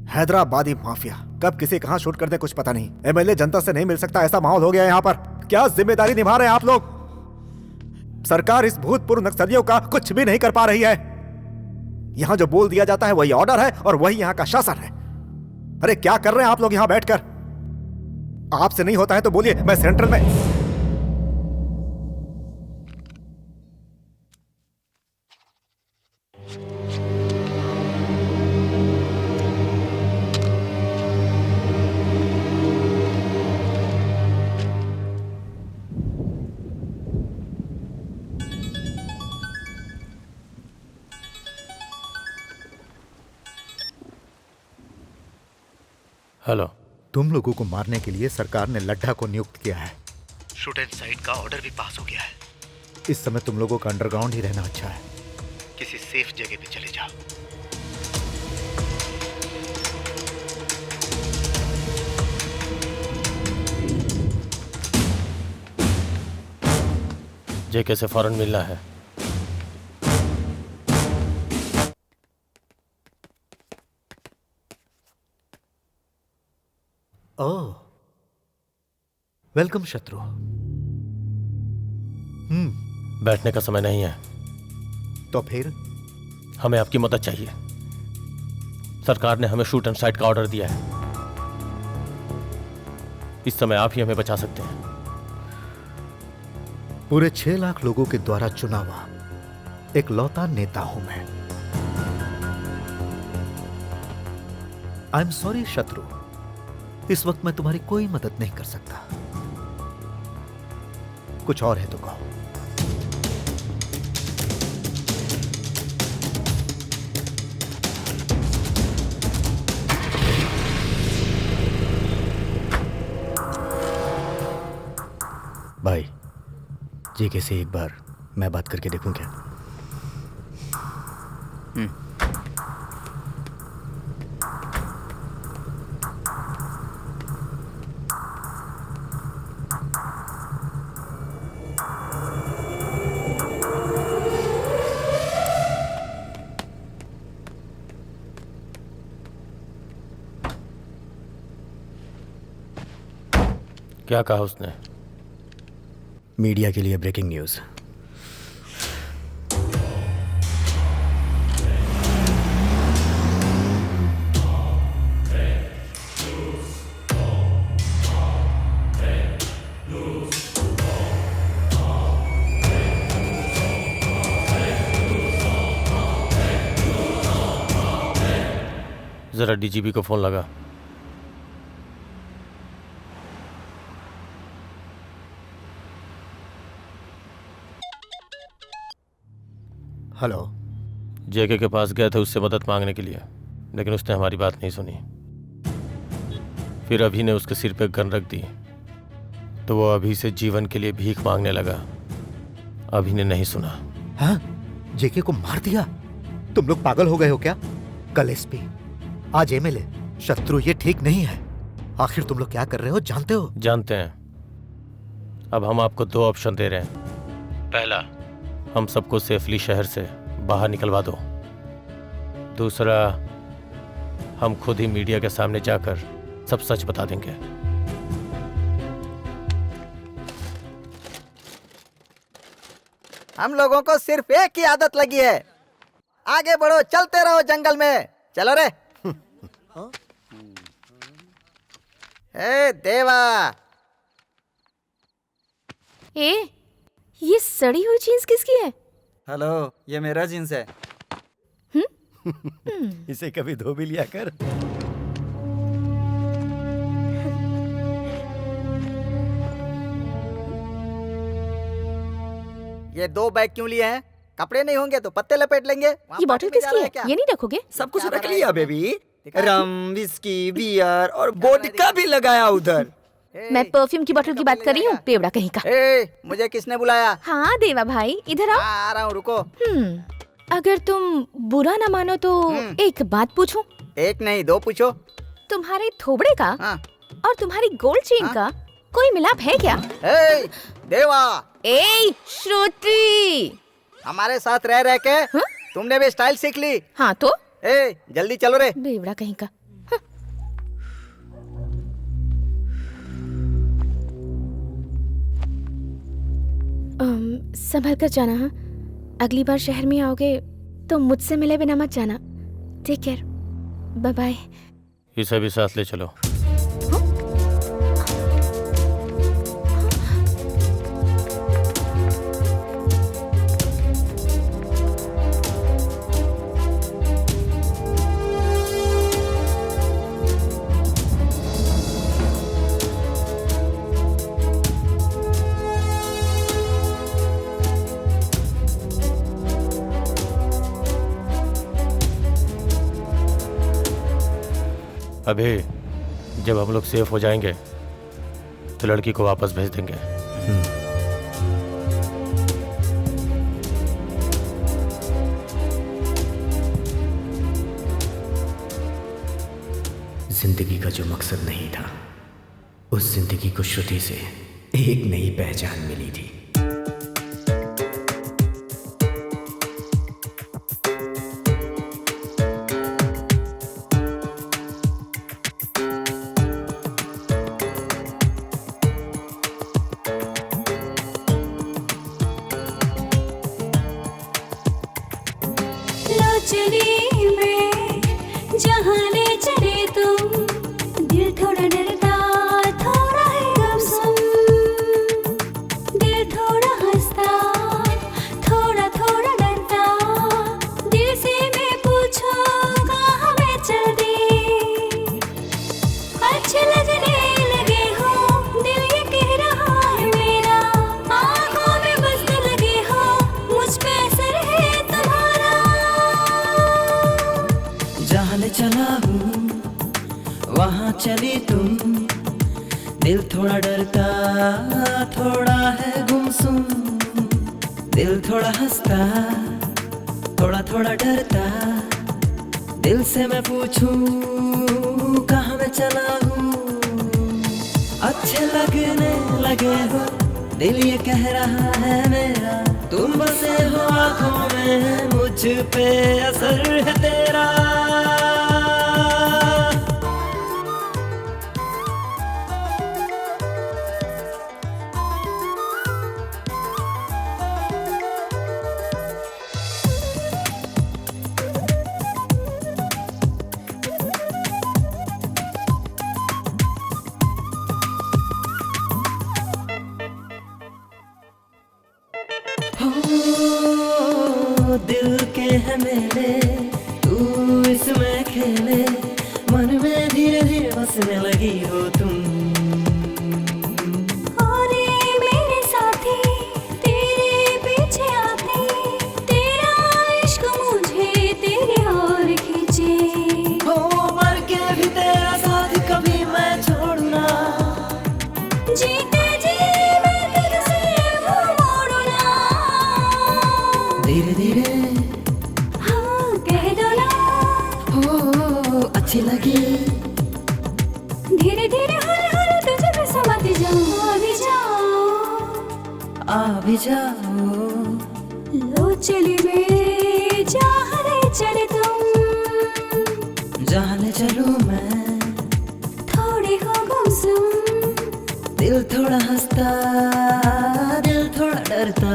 हैदराबादी माफिया कब किसे कहां शूट कर दे कुछ पता नहीं। एमएलए जनता से नहीं मिल सकता, ऐसा माहौल हो गया है यहाँ पर। क्या जिम्मेदारी निभा रहे हैं आप लोग? सरकार इस भूतपूर्व नक्सलियों का कुछ भी नहीं कर पा रही है। यहां जो बोल दिया जाता है वही ऑर्डर है और वही यहां का शासन है। अरे क्या कर रहे हैं आप लोग यहां बैठकर? आपसे नहीं होता है तो बोलिए, मैं सेंट्रल में। हेलो। तुम लोगों को मारने के लिए सरकार ने लड्ढा को नियुक्त किया है। शूट एंड साइड का ऑर्डर भी पास हो गया है। इस समय तुम लोगों का अंडरग्राउंड ही रहना अच्छा है। किसी सेफ जगह पे चले जाओ। जेके से फौरन मिलना है। ओह, वेलकम शत्रु। बैठने का समय नहीं है। तो फिर हमें आपकी मदद चाहिए। सरकार ने हमें शूट एंड साइड का ऑर्डर दिया है। इस समय आप ही हमें बचा सकते हैं। पूरे 6 लाख लोगों के द्वारा चुना हुआ एक लौता नेता हूं मैं। आई एम सॉरी शत्रु, इस वक्त मैं तुम्हारी कोई मदद नहीं कर सकता। कुछ और है तो कहो। भाई, जेके से एक बार मैं बात करके देखूं क्या? क्या कहा उसने? मीडिया के लिए ब्रेकिंग न्यूज। जरा डीजीपी को फोन लगा। हेलो। जेके के पास गए थे उससे मदद मांगने के लिए, लेकिन उसने हमारी बात नहीं सुनी। फिर अभी ने उसके सिर पे गन रख दी तो वो अभी से जीवन के लिए भीख मांगने लगा। अभी ने नहीं सुना। हाँ? जेके को मार दिया? तुम लोग पागल हो गए हो क्या? कल एसपी, आज एमएलए। शत्रु, ये ठीक नहीं है। आखिर तुम लोग क्या कर रहे हो जानते हो? जानते हैं। अब हम आपको 2 ऑप्शन दे रहे हैं। पहला, हम सबको सेफली शहर से बाहर निकलवा दो। दूसरा, हम खुद ही मीडिया के सामने जाकर सब सच बता देंगे। हम लोगों को सिर्फ एक ही आदत लगी है, आगे बढ़ो, चलते रहो जंगल में। चलो रे। ए देवा। ये सड़ी हुई जीन्स किसकी है? हेलो, ये मेरा जींस है। इसे कभी धो भी लिया कर। ये 2 बैग क्यों लिए हैं? कपड़े नहीं होंगे तो पत्ते लपेट लेंगे। ये बॉटल किसकी है? ये नहीं रखोगे? सब कुछ रख लिया बेबी। रम, विस्की, बियर और वोडका भी लगाया उधर। मैं परफ्यूम की बोतल की बात कर रही हूँ, बेवड़ा कहीं का। मुझे किसने बुलाया? हाँ देवा भाई, इधर आओ। आ रहा हूँ, रुको। अगर तुम बुरा ना मानो तो एक बात पूछूं? एक नहीं 2 पूछो। तुम्हारे थोबड़े का और तुम्हारी गोल्ड चेन का कोई मिलाप है क्या? देवा। श्रुति, हमारे साथ रह रह के तुमने भी स्टाइल सीख ली। हाँ तो जल्दी चलो रे। बेवड़ा कहीं का। संभल कर जाना। हाँ, अगली बार शहर में आओगे तो मुझसे मिले बिना मत जाना। Take care, bye bye. इसे भी साथ ले चलो। अभी जब हम लोग सेफ हो जाएंगे तो लड़की को वापस भेज देंगे। जिंदगी का जो मकसद नहीं था, उस जिंदगी को श्रुति से एक नई पहचान मिली थी। चली तुम, दिल थोड़ा डरता थोड़ा है गुमसुम, दिल थोड़ा हंसता थोड़ा थोड़ा डरता, दिल से मैं पूछूं कहाँ मैं चला हूँ। अच्छे लगने लगे हो, दिल ये कह रहा है मेरा, तुम बसे हो आँखों में, मुझ पे असर है तेरा। दिल के है मेरे, तू इसमें खेले, हंसने लगी हो तुम। और ये मेरे साथी तेरे पीछे आते, तेरा इश्क मुझे तेरे और खींचे। हो मर के भी तेरा साथ कभी मैं छोड़ूंगा, जीते जी मैं तुझसे मुंह मोड़ूंगा। धीरे धीरे हाँ कह दो ना, हो अच्छी लगी। धीरे धीरे हर हर तुझे मैं समझ जाऊं। अभी जाओ आ भी जाओ, लो चली मेरे जहाँ ले चले तुम। जहाँ ले चलूं मैं, थोड़ी हो गुमसुम, दिल थोड़ा हंसता, दिल थोड़ा डरता।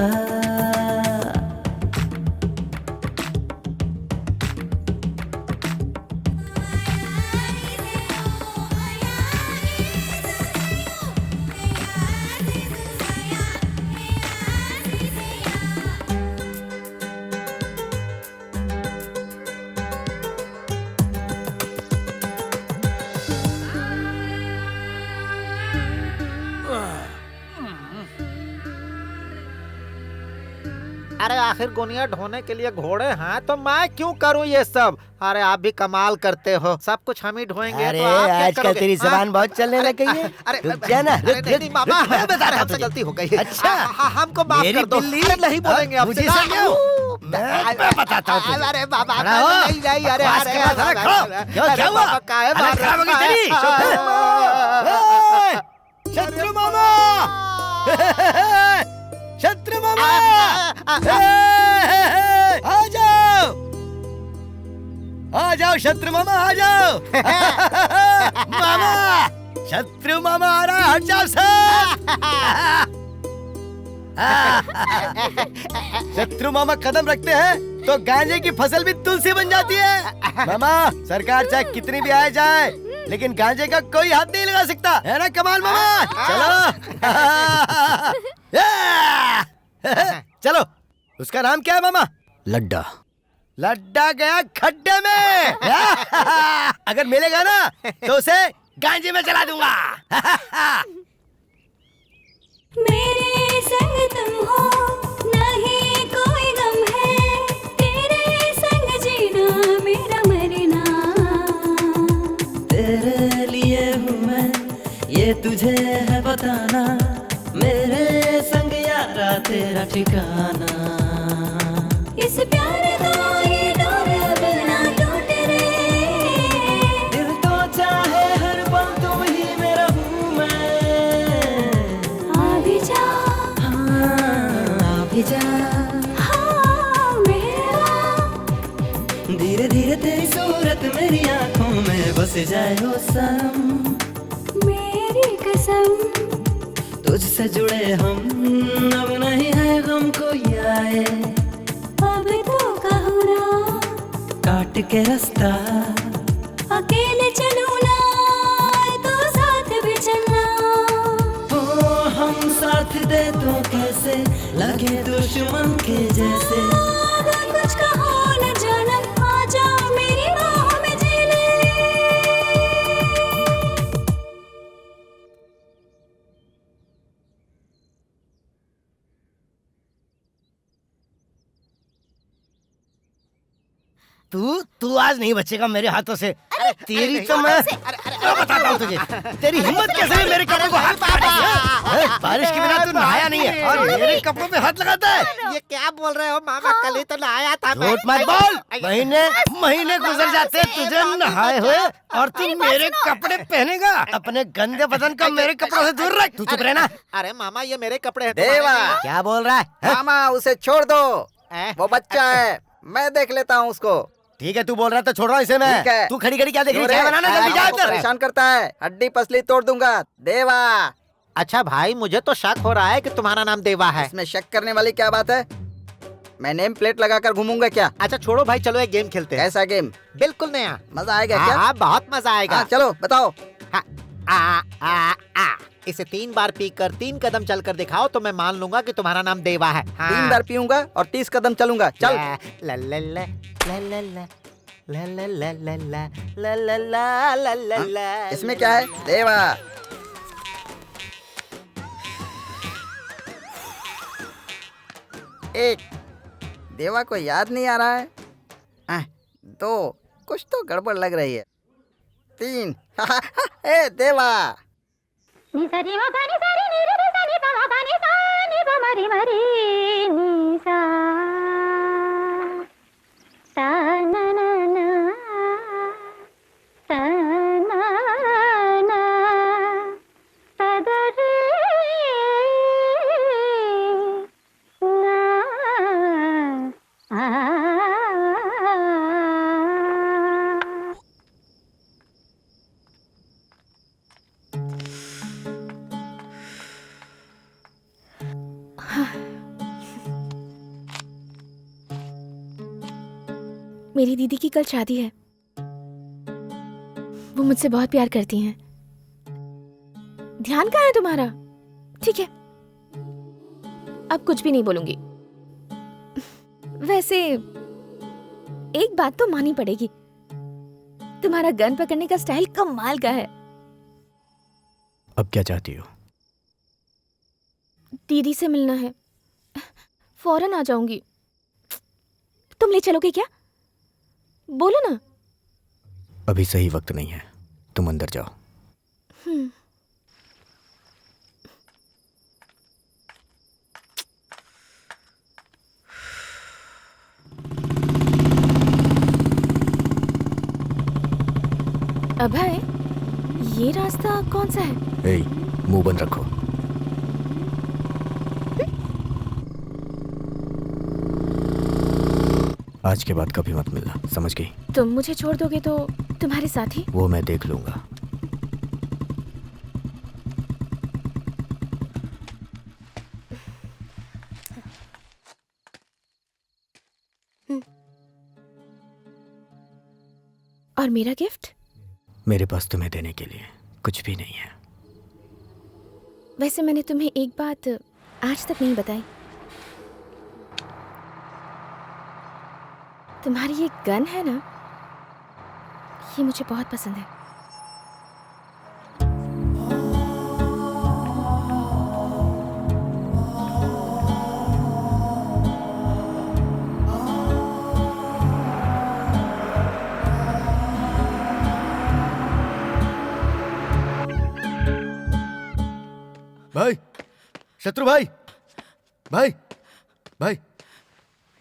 अरे आखिर गुनिया ढोने के लिए घोड़े हैं तो मैं क्यों करूं ये सब। अरे आप भी कमाल करते हो, सब कुछ हम ही ढोएंगे। अरे तो आप क्या आजकल करोगे? तेरी हाँ? जबान बहुत चलने लग गई है। अरे रुक जा ना, रुक, नहीं, रुक, मामा रुक, मैं बताता हूँ हमसे तुझे। गलती हो गई है। अच्छा हमको माफ मेरी कर दो। बिल्ली, अरे नहीं बोलेंगे हाँ, आपसे। मुझे समझाओ। मैं बताता हूँ तुझे। अरे बाबा खड़ा हो। नहीं नहीं, अरे बस अरे के बाद खड़ा हो। क्या हुआ? बाबा काहे हालत मार खराब हो गई रहे तेरी। हैं? शत्रु मामा, शत्रु मामा, आ जाओ, आ जाओ शत्रु मामा, आ जाओ। मामा, शत्रु मामा आ रहा है, हट जाओ सब। शत्रु मामा कदम रखते हैं तो गांजे की फसल भी तुलसी बन जाती है। मामा, सरकार चाहे कितनी भी आ जाए लेकिन गांजे का कोई हाथ नहीं लगा सकता, है ना कमाल मामा? चलो चलो। उसका नाम क्या है मामा? लड्डा। लड्डा गया खड्डे में। अगर मिलेगा ना तो उसे गांजे में चला दूंगा। मेरे संग तुम हो, नहीं कोई गम है, तेरे संग जीना मेरा मरना। तेरे लिए हूँ मैं, ये तुझे है बताना, मेरे संग यारा तेरा ठिकाना। इस प्यार को ये डोर अब ना टूट रे, दिल तो चाहे हर पल तुम ही मेरा हूँ मैं। आ भी जा, हाँ आ भी जा, हाँ मेरा। धीरे धीरे तेरी सूरत मेरी आंखों में बस जाए हो सनम। मेरी कसम, तुझसे जुड़े हम, अब नहीं है गम कोई आए। अब तो कहो ना, काट के रास्ता, अकेले चलूं ना तो साथ भी चलना। ओ हम साथ दे तो कैसे लगे दुश्मन के जैसे। अगर कुछ कहो न जानम, आ जाओ मेरी बाहों में जी ले। तू आज नहीं बचेगा मेरे हाथों से। तेरी तो मैं बताता हूँ तुझे। तेरी हिम्मत कैसे है मेरे कपड़ों को हाथ लगाने की? बारिश के बिना तू नहाया नहीं है और मेरे कपड़ों पे हाथ लगाता है। ये क्या बोल रहे हो मामा? कल ही तो नहाया था मैं। झूठ मत बोल। महीने महीने गुजर जाते हैं तुझे नहाए हुए और तू मेरे कपड़े पहनेगा। अपने गंदे बदन को मेरे कपड़ों से दूर रख। तू चुप रहना। अरे मामा ये मेरे कपड़े हैं। देवा, क्या बोल रहा है? मामा उसे छोड़ दो, वो बच्चा है, मैं देख लेता हूँ उसको। ठीक है, तू बोल रहा है तो छोड़ रहा हूँ इसे मैं। ठीक है। तू खड़ी खड़ी क्या देख रही है? क्यों रे? चाय बनाना जल्दी जा इधर। परेशान करता है, हड्डी पसली तोड़ दूंगा। देवा। अच्छा भाई, मुझे तो शक हो रहा है कि तुम्हारा नाम देवा है। इसमें शक करने वाली क्या बात है? मैं नेम प्लेट लगाकर घूमूंगा क्या? अच्छा छोड़ो भाई, चलो एक गेम खेलते हैं। कैसा गेम? बिल्कुल नया। मजा आएगा क्या? हाँ, बहुत मजा आएगा। हाँ, चलो बताओ। इसे 3 बार पीकर 3 कदम चलकर दिखाओ तो मैं मान लूंगा कि तुम्हारा नाम देवा है। 3 बार पीऊंगा और 30 कदम चलूंगा। चल। ला ला ला ला ला ला ला ला ला ला ला ला ला ला ला ला ला। इसमें क्या है देवा? एक, देवा को याद नहीं आ रहा है। दो, कुछ तो गड़बड़ लग रही है। तीन, ए देवा। निसारी मा पानी सारी नीरे रे सानी पा मा पानी सानी पा मरी मरी निसा ता ना ना ना ता ना ना ता दा रे ना आ। मेरी दीदी की कल शादी है। वो मुझसे बहुत प्यार करती हैं। ध्यान कहाँ है तुम्हारा? ठीक है, अब कुछ भी नहीं बोलूंगी। वैसे एक बात तो माननी पड़ेगी, तुम्हारा गन पकड़ने का स्टाइल कमाल का है। अब क्या चाहती हो? दीदी से मिलना है, फौरन आ जाऊंगी। तुम ले चलोगे क्या? बोलो ना। अभी सही वक्त नहीं है, तुम अंदर जाओ। अभय, ये रास्ता कौन सा है? ए, मुंह बंद रखो। आज के बाद कभी मत मिलना, समझ गई? तुम मुझे छोड़ दोगे तो तुम्हारे साथी? वो मैं देख लूंगा। और मेरा गिफ्ट? मेरे पास तुम्हें देने के लिए कुछ भी नहीं है। वैसे मैंने तुम्हें एक बात आज तक नहीं बताई। तुम्हारी ये गन है ना, ये मुझे बहुत पसंद है। भाई, शत्रु भाई, भाई, भाई,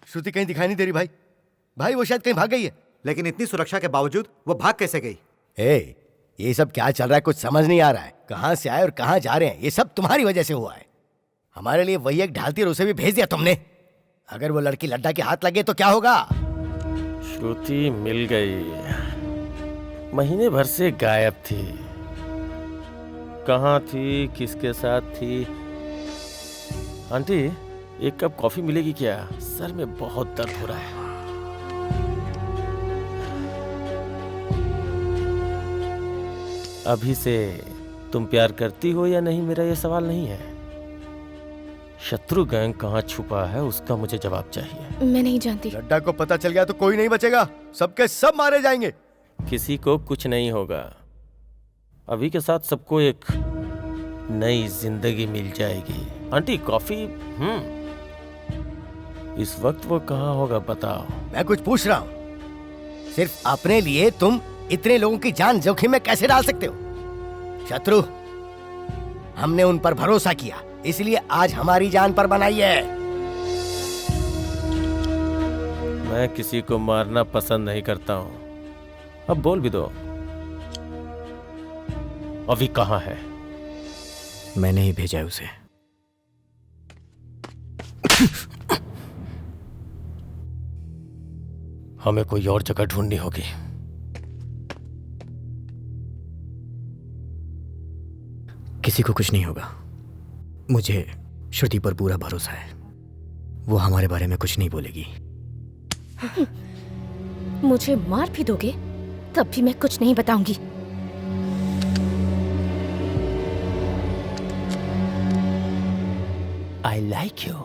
श्रुति कहीं दिखाई नहीं दे रही भाई। भाई वो शायद कहीं भाग गई है। लेकिन इतनी सुरक्षा के बावजूद वो भाग कैसे गई? ए, ये सब क्या चल रहा है? कुछ समझ नहीं आ रहा है। कहाँ से आए और कहाँ जा रहे हैं? ये सब तुम्हारी वजह से हुआ है। हमारे लिए वही एक ढालती और उसे भी भेज दिया तुमने। अगर वो लड़की लड्डा के हाथ लगे तो क्या होगा? श्रुति मिल गई, महीने भर से गायब थी। कहाँ थी, किसके साथ थी? आंटी, एक कप कॉफी मिलेगी क्या? सर में बहुत दर्द हो रहा है। अभी से तुम प्यार करती हो या नहीं, मेरा ये सवाल नहीं है। शत्रु गैंग कहाँ छुपा है उसका मुझे जवाब चाहिए। मैं नहीं जानती। लड्डा को पता चल गया तो कोई नहीं बचेगा, सबके सब मारे जाएंगे। किसी को कुछ नहीं होगा। अभी के साथ सबको एक नई जिंदगी मिल जाएगी। Aunty coffee? इस वक्त वो कहाँ होगा बताओ। मैं कुछ पूछ रहा हूँ। सिर्फ अपने लिए तुम इतने लोगों की जान जोखिम में कैसे डाल सकते हो? शत्रु, हमने उन पर भरोसा किया, इसलिए आज हमारी जान पर बनाई है। मैं किसी को मारना पसंद नहीं करता हूँ। अब बोल भी दो, अभी कहाँ है? मैंने ही भेजा है उसे। हमें कोई और जगह ढूंढनी होगी। किसी को कुछ नहीं होगा। मुझे श्रुति पर पूरा भरोसा है। वो हमारे बारे में कुछ नहीं बोलेगी। मुझे मार भी दोगे तब भी मैं कुछ नहीं बताऊंगी। I like you.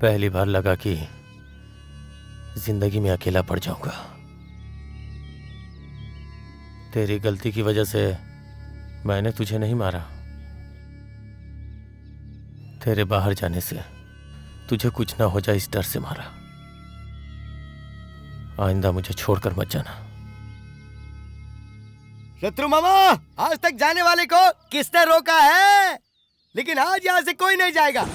पहली बार लगा कि जिंदगी में अकेला पड़ जाऊंगा। तेरी गलती की वजह से मैंने तुझे नहीं मारा। तेरे बाहर जाने से तुझे कुछ ना हो जाए इस डर से मारा। आइंदा मुझे छोड़कर मत जाना। शत्रु मामा, आज तक जाने वाले को किसने रोका है? लेकिन आज यहाँ से कोई नहीं जाएगा।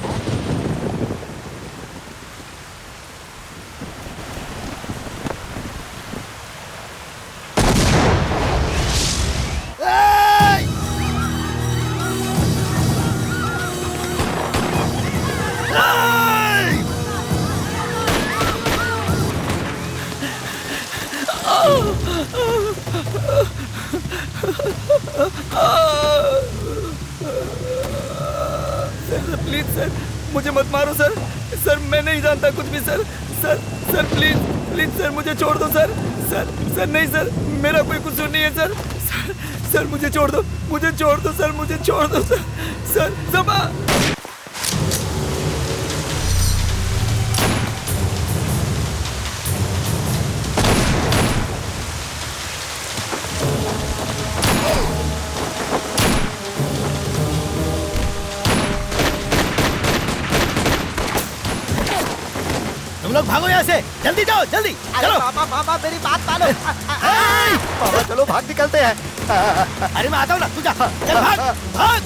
सर प्लीज सर, मुझे मत मारो सर। सर मैं नहीं जानता कुछ भी sir. Sir sir please please sir, मुझे छोड़ दो सर। सर सर नहीं सर, मेरा कोई कसूर नहीं है सर। सर सर मुझे छोड़ दो, मुझे छोड़ दो सर, मुझे छोड़ दो सर। सर समा। लोग भागो यहाँ से, जल्दी जाओ, जल्दी चलो। पापा पापा मेरी बात मानो। पापा चलो भाग निकलते हैं। अरे मैं आता हूँ ना, तू जा, चल भाग भाग।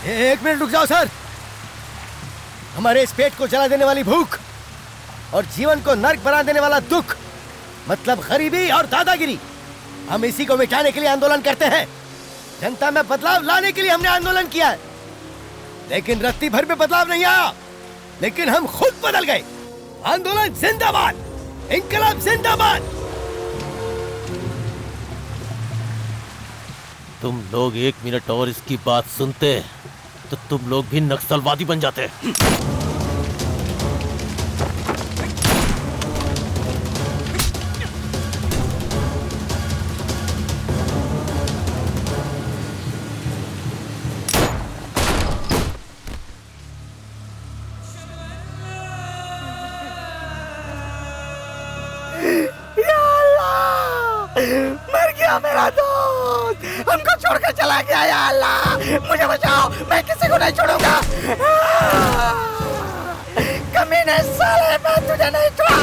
एक मिनट रुक जाओ सर। हमारे इस पेट को जला देने वाली भूख और जीवन को नर्क बना देने वाला दुख, मतलब गरीबी और दादागिरी, हम इसी को मिटाने के लिए आंदोलन करते हैं। जनता में बदलाव लाने के लिए हमने आंदोलन किया है, लेकिन रत्ती भर में बदलाव नहीं आया। लेकिन हम खुद बदल गए। आंदोलन जिंदाबाद, इंकलाब जिंदाबाद। तुम लोग 1 मिनट और इसकी बात सुनते तो तुम लोग भी नक्सलवादी बन जाते। मर गया मेरा दोस्त, हमको छोड़कर चला गया। या अल्लाह मुझे बचाओ, मैं किसी को नहीं छोड़ूंगा। कमीने साले, मैं तुझे नहीं छोड़ा।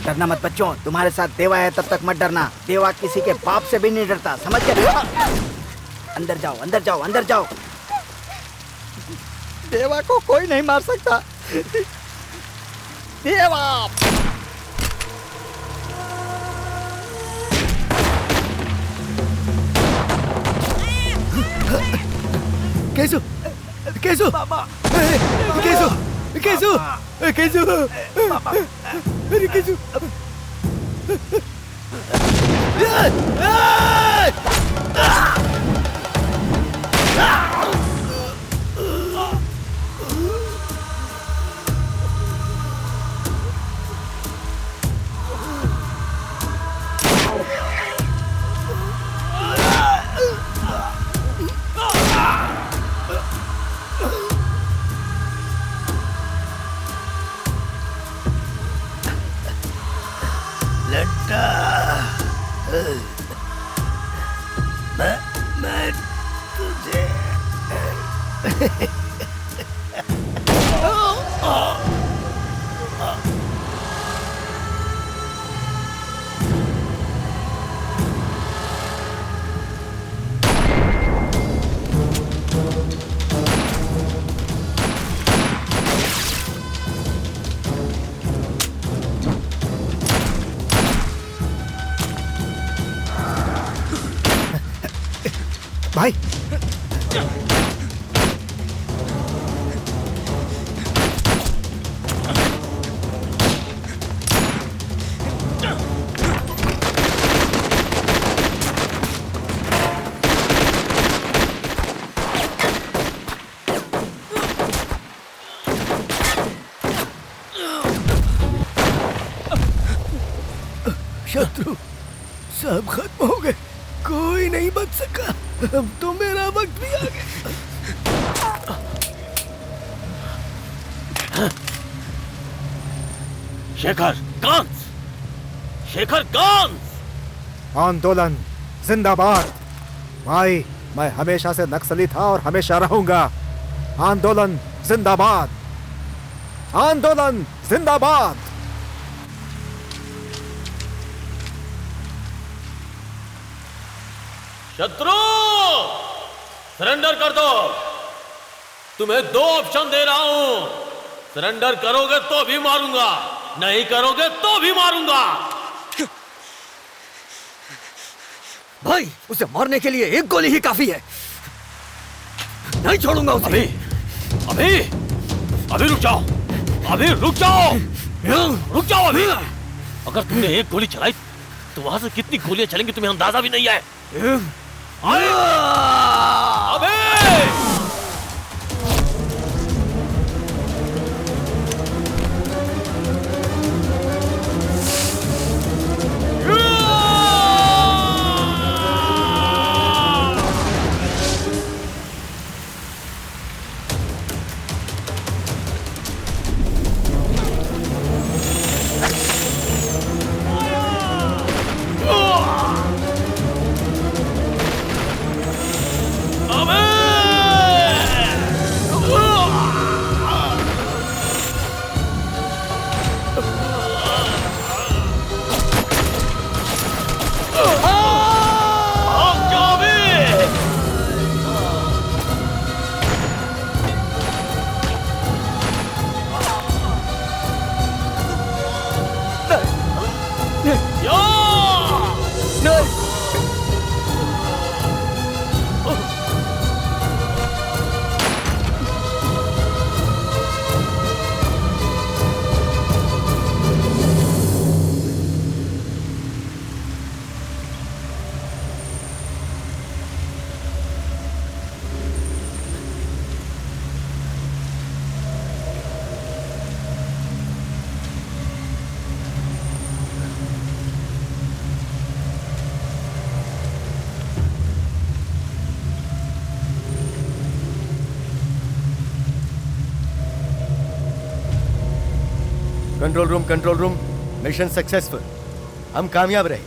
डरना मत बच्चों, तुम्हारे साथ देवा है तब तक मत डरना। देवा किसी के बाप से भी नहीं डरता, समझ गए? अंदर जाओ, अंदर जाओ, अंदर जाओ। देवा को कोई नहीं मार सकता। देवा केसु, केसु, केसु, केसु, केसु, अरे केसु। लट्टा, मैं तुझे भाई शत्रु सब खत्म हो गए, कोई नहीं बच सका। अब तो मेरा वक्त भी आ गया। शेखर गांस, शेखर गांस। आंदोलन जिंदाबाद। भाई, मैं हमेशा से नक्सली था और हमेशा रहूंगा। आंदोलन जिंदाबाद, आंदोलन जिंदाबाद। शत्रु सरेंडर कर दो। तुम्हें 2 ऑप्शन दे रहा हूं, सरेंडर करोगे तो भी मारूंगा, नहीं करोगे तो भी मारूंगा। भाई, उसे मारने के लिए एक गोली ही काफी है, नहीं छोड़ूंगा उसे। अभी अभी रुक जाओ, अभी रुक जाओ, रुक जाओ अभी। अगर तुमने एक गोली चलाई तो वहां से कितनी गोलियां चलेंगी तुम्हें अंदाजा भी नहीं है। अबे कंट्रोल रूम, मिशन सक्सेसफुल। हम कामयाब रहे।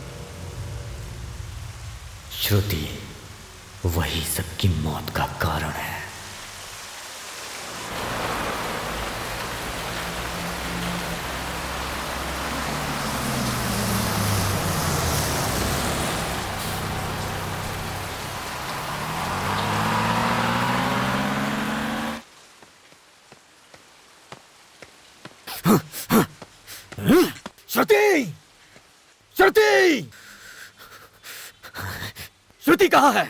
श्रुति वही सबकी मौत का कारण है। श्रुति! श्रुति! श्रुति कहाँ है?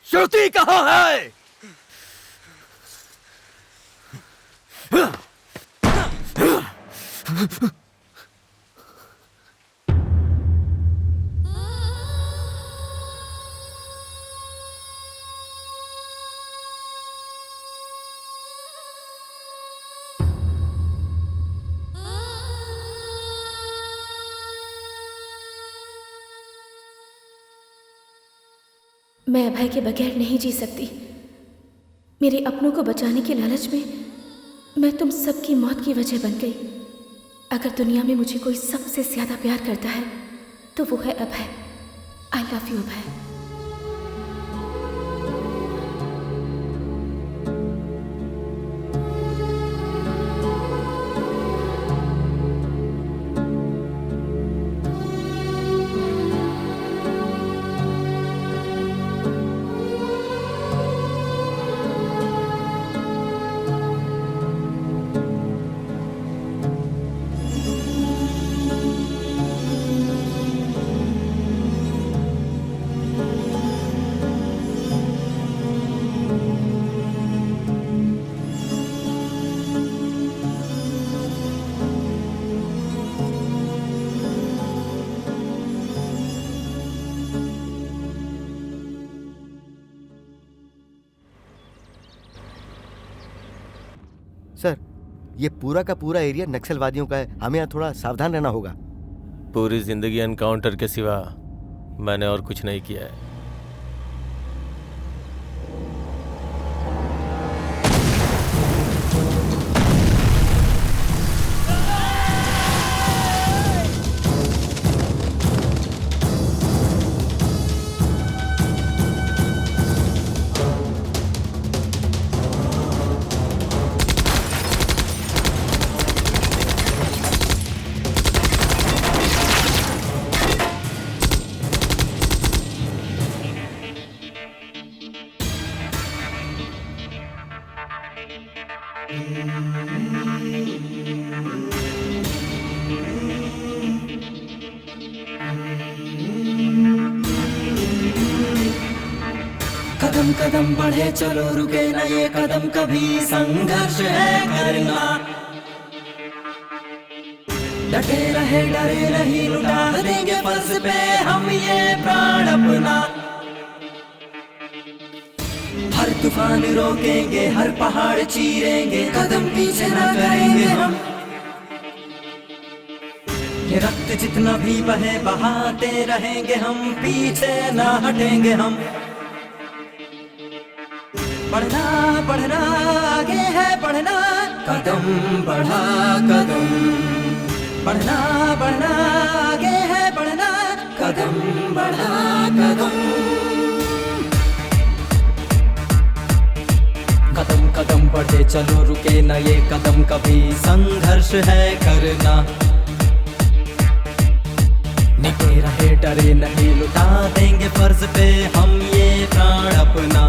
श्रुति कहाँ है? मैं अभय के बगैर नहीं जी सकती। मेरे अपनों को बचाने के लालच में मैं तुम सबकी मौत की वजह बन गई। अगर दुनिया में मुझे कोई सबसे ज्यादा प्यार करता है तो वो है अभय। आई लव यू अभय। ये पूरा का पूरा एरिया नक्सलवादियों का है, हमें यहाँ थोड़ा सावधान रहना होगा। पूरी जिंदगी एनकाउंटर के सिवा मैंने और कुछ नहीं किया है। कदम कदम बढ़े चलो रुके न ये कदम कभी, संघर्ष है करना। डटे रहे डरे नहीं, लुटा देंगे फर्ज पे हम ये प्राण अपना। हर तूफान रोकेंगे, हर पहाड़ चीरेंगे, कदम पीछे न करेंगे हम। ये रक्त जितना भी बहे बहाते रहेंगे हम, पीछे ना हटेंगे हम। बढ़ना बढ़ना आगे है बढ़ना, कदम बढ़ा कदम। बढ़ना बढ़ना आगे है बढ़ना, कदम बढ़ा कदम। कदम कदम बढ़े चलो रुके न ये कदम कभी, संघर्ष है करना। निके रहे डरे नहीं, लुटा देंगे फर्ज पे हम ये प्राण अपना।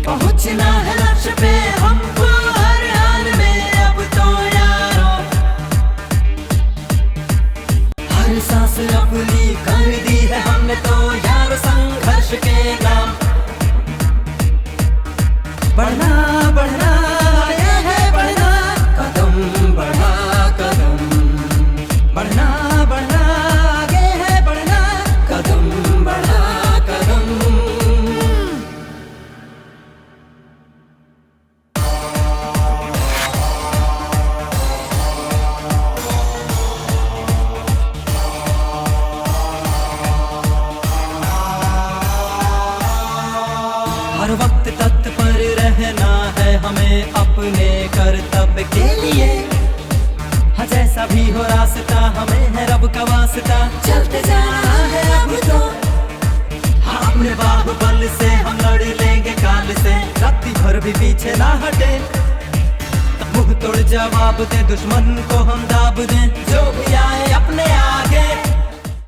पहुंचना है लक्ष्य पे हमको हर हाल में अब तो यारो। हर सांस अपनी कर दी है हमने तो यार, संघर्ष के नाम। बढ़ना बढ़ना ये है बढ़ना, कदम बढ़ा कदम। बढ़ना बढ़ना आगे है बढ़ना, कदम बढ़ा कदम। हर वक्त तत्पर रहना है हमें अपने कर्तव्य के लिए। हाँ जैसा भी हो रास्ता हमें है रब का वास्ता, चलते जाना है अब तो। हाँ अपने बाहुबल से हम लड़ लेंगे काल से, रात्रि भर भी पीछे ना हटे। मुंह तोड़ जवाब दे दुश्मन को हम दाब दें, जो भी आए अपने आगे।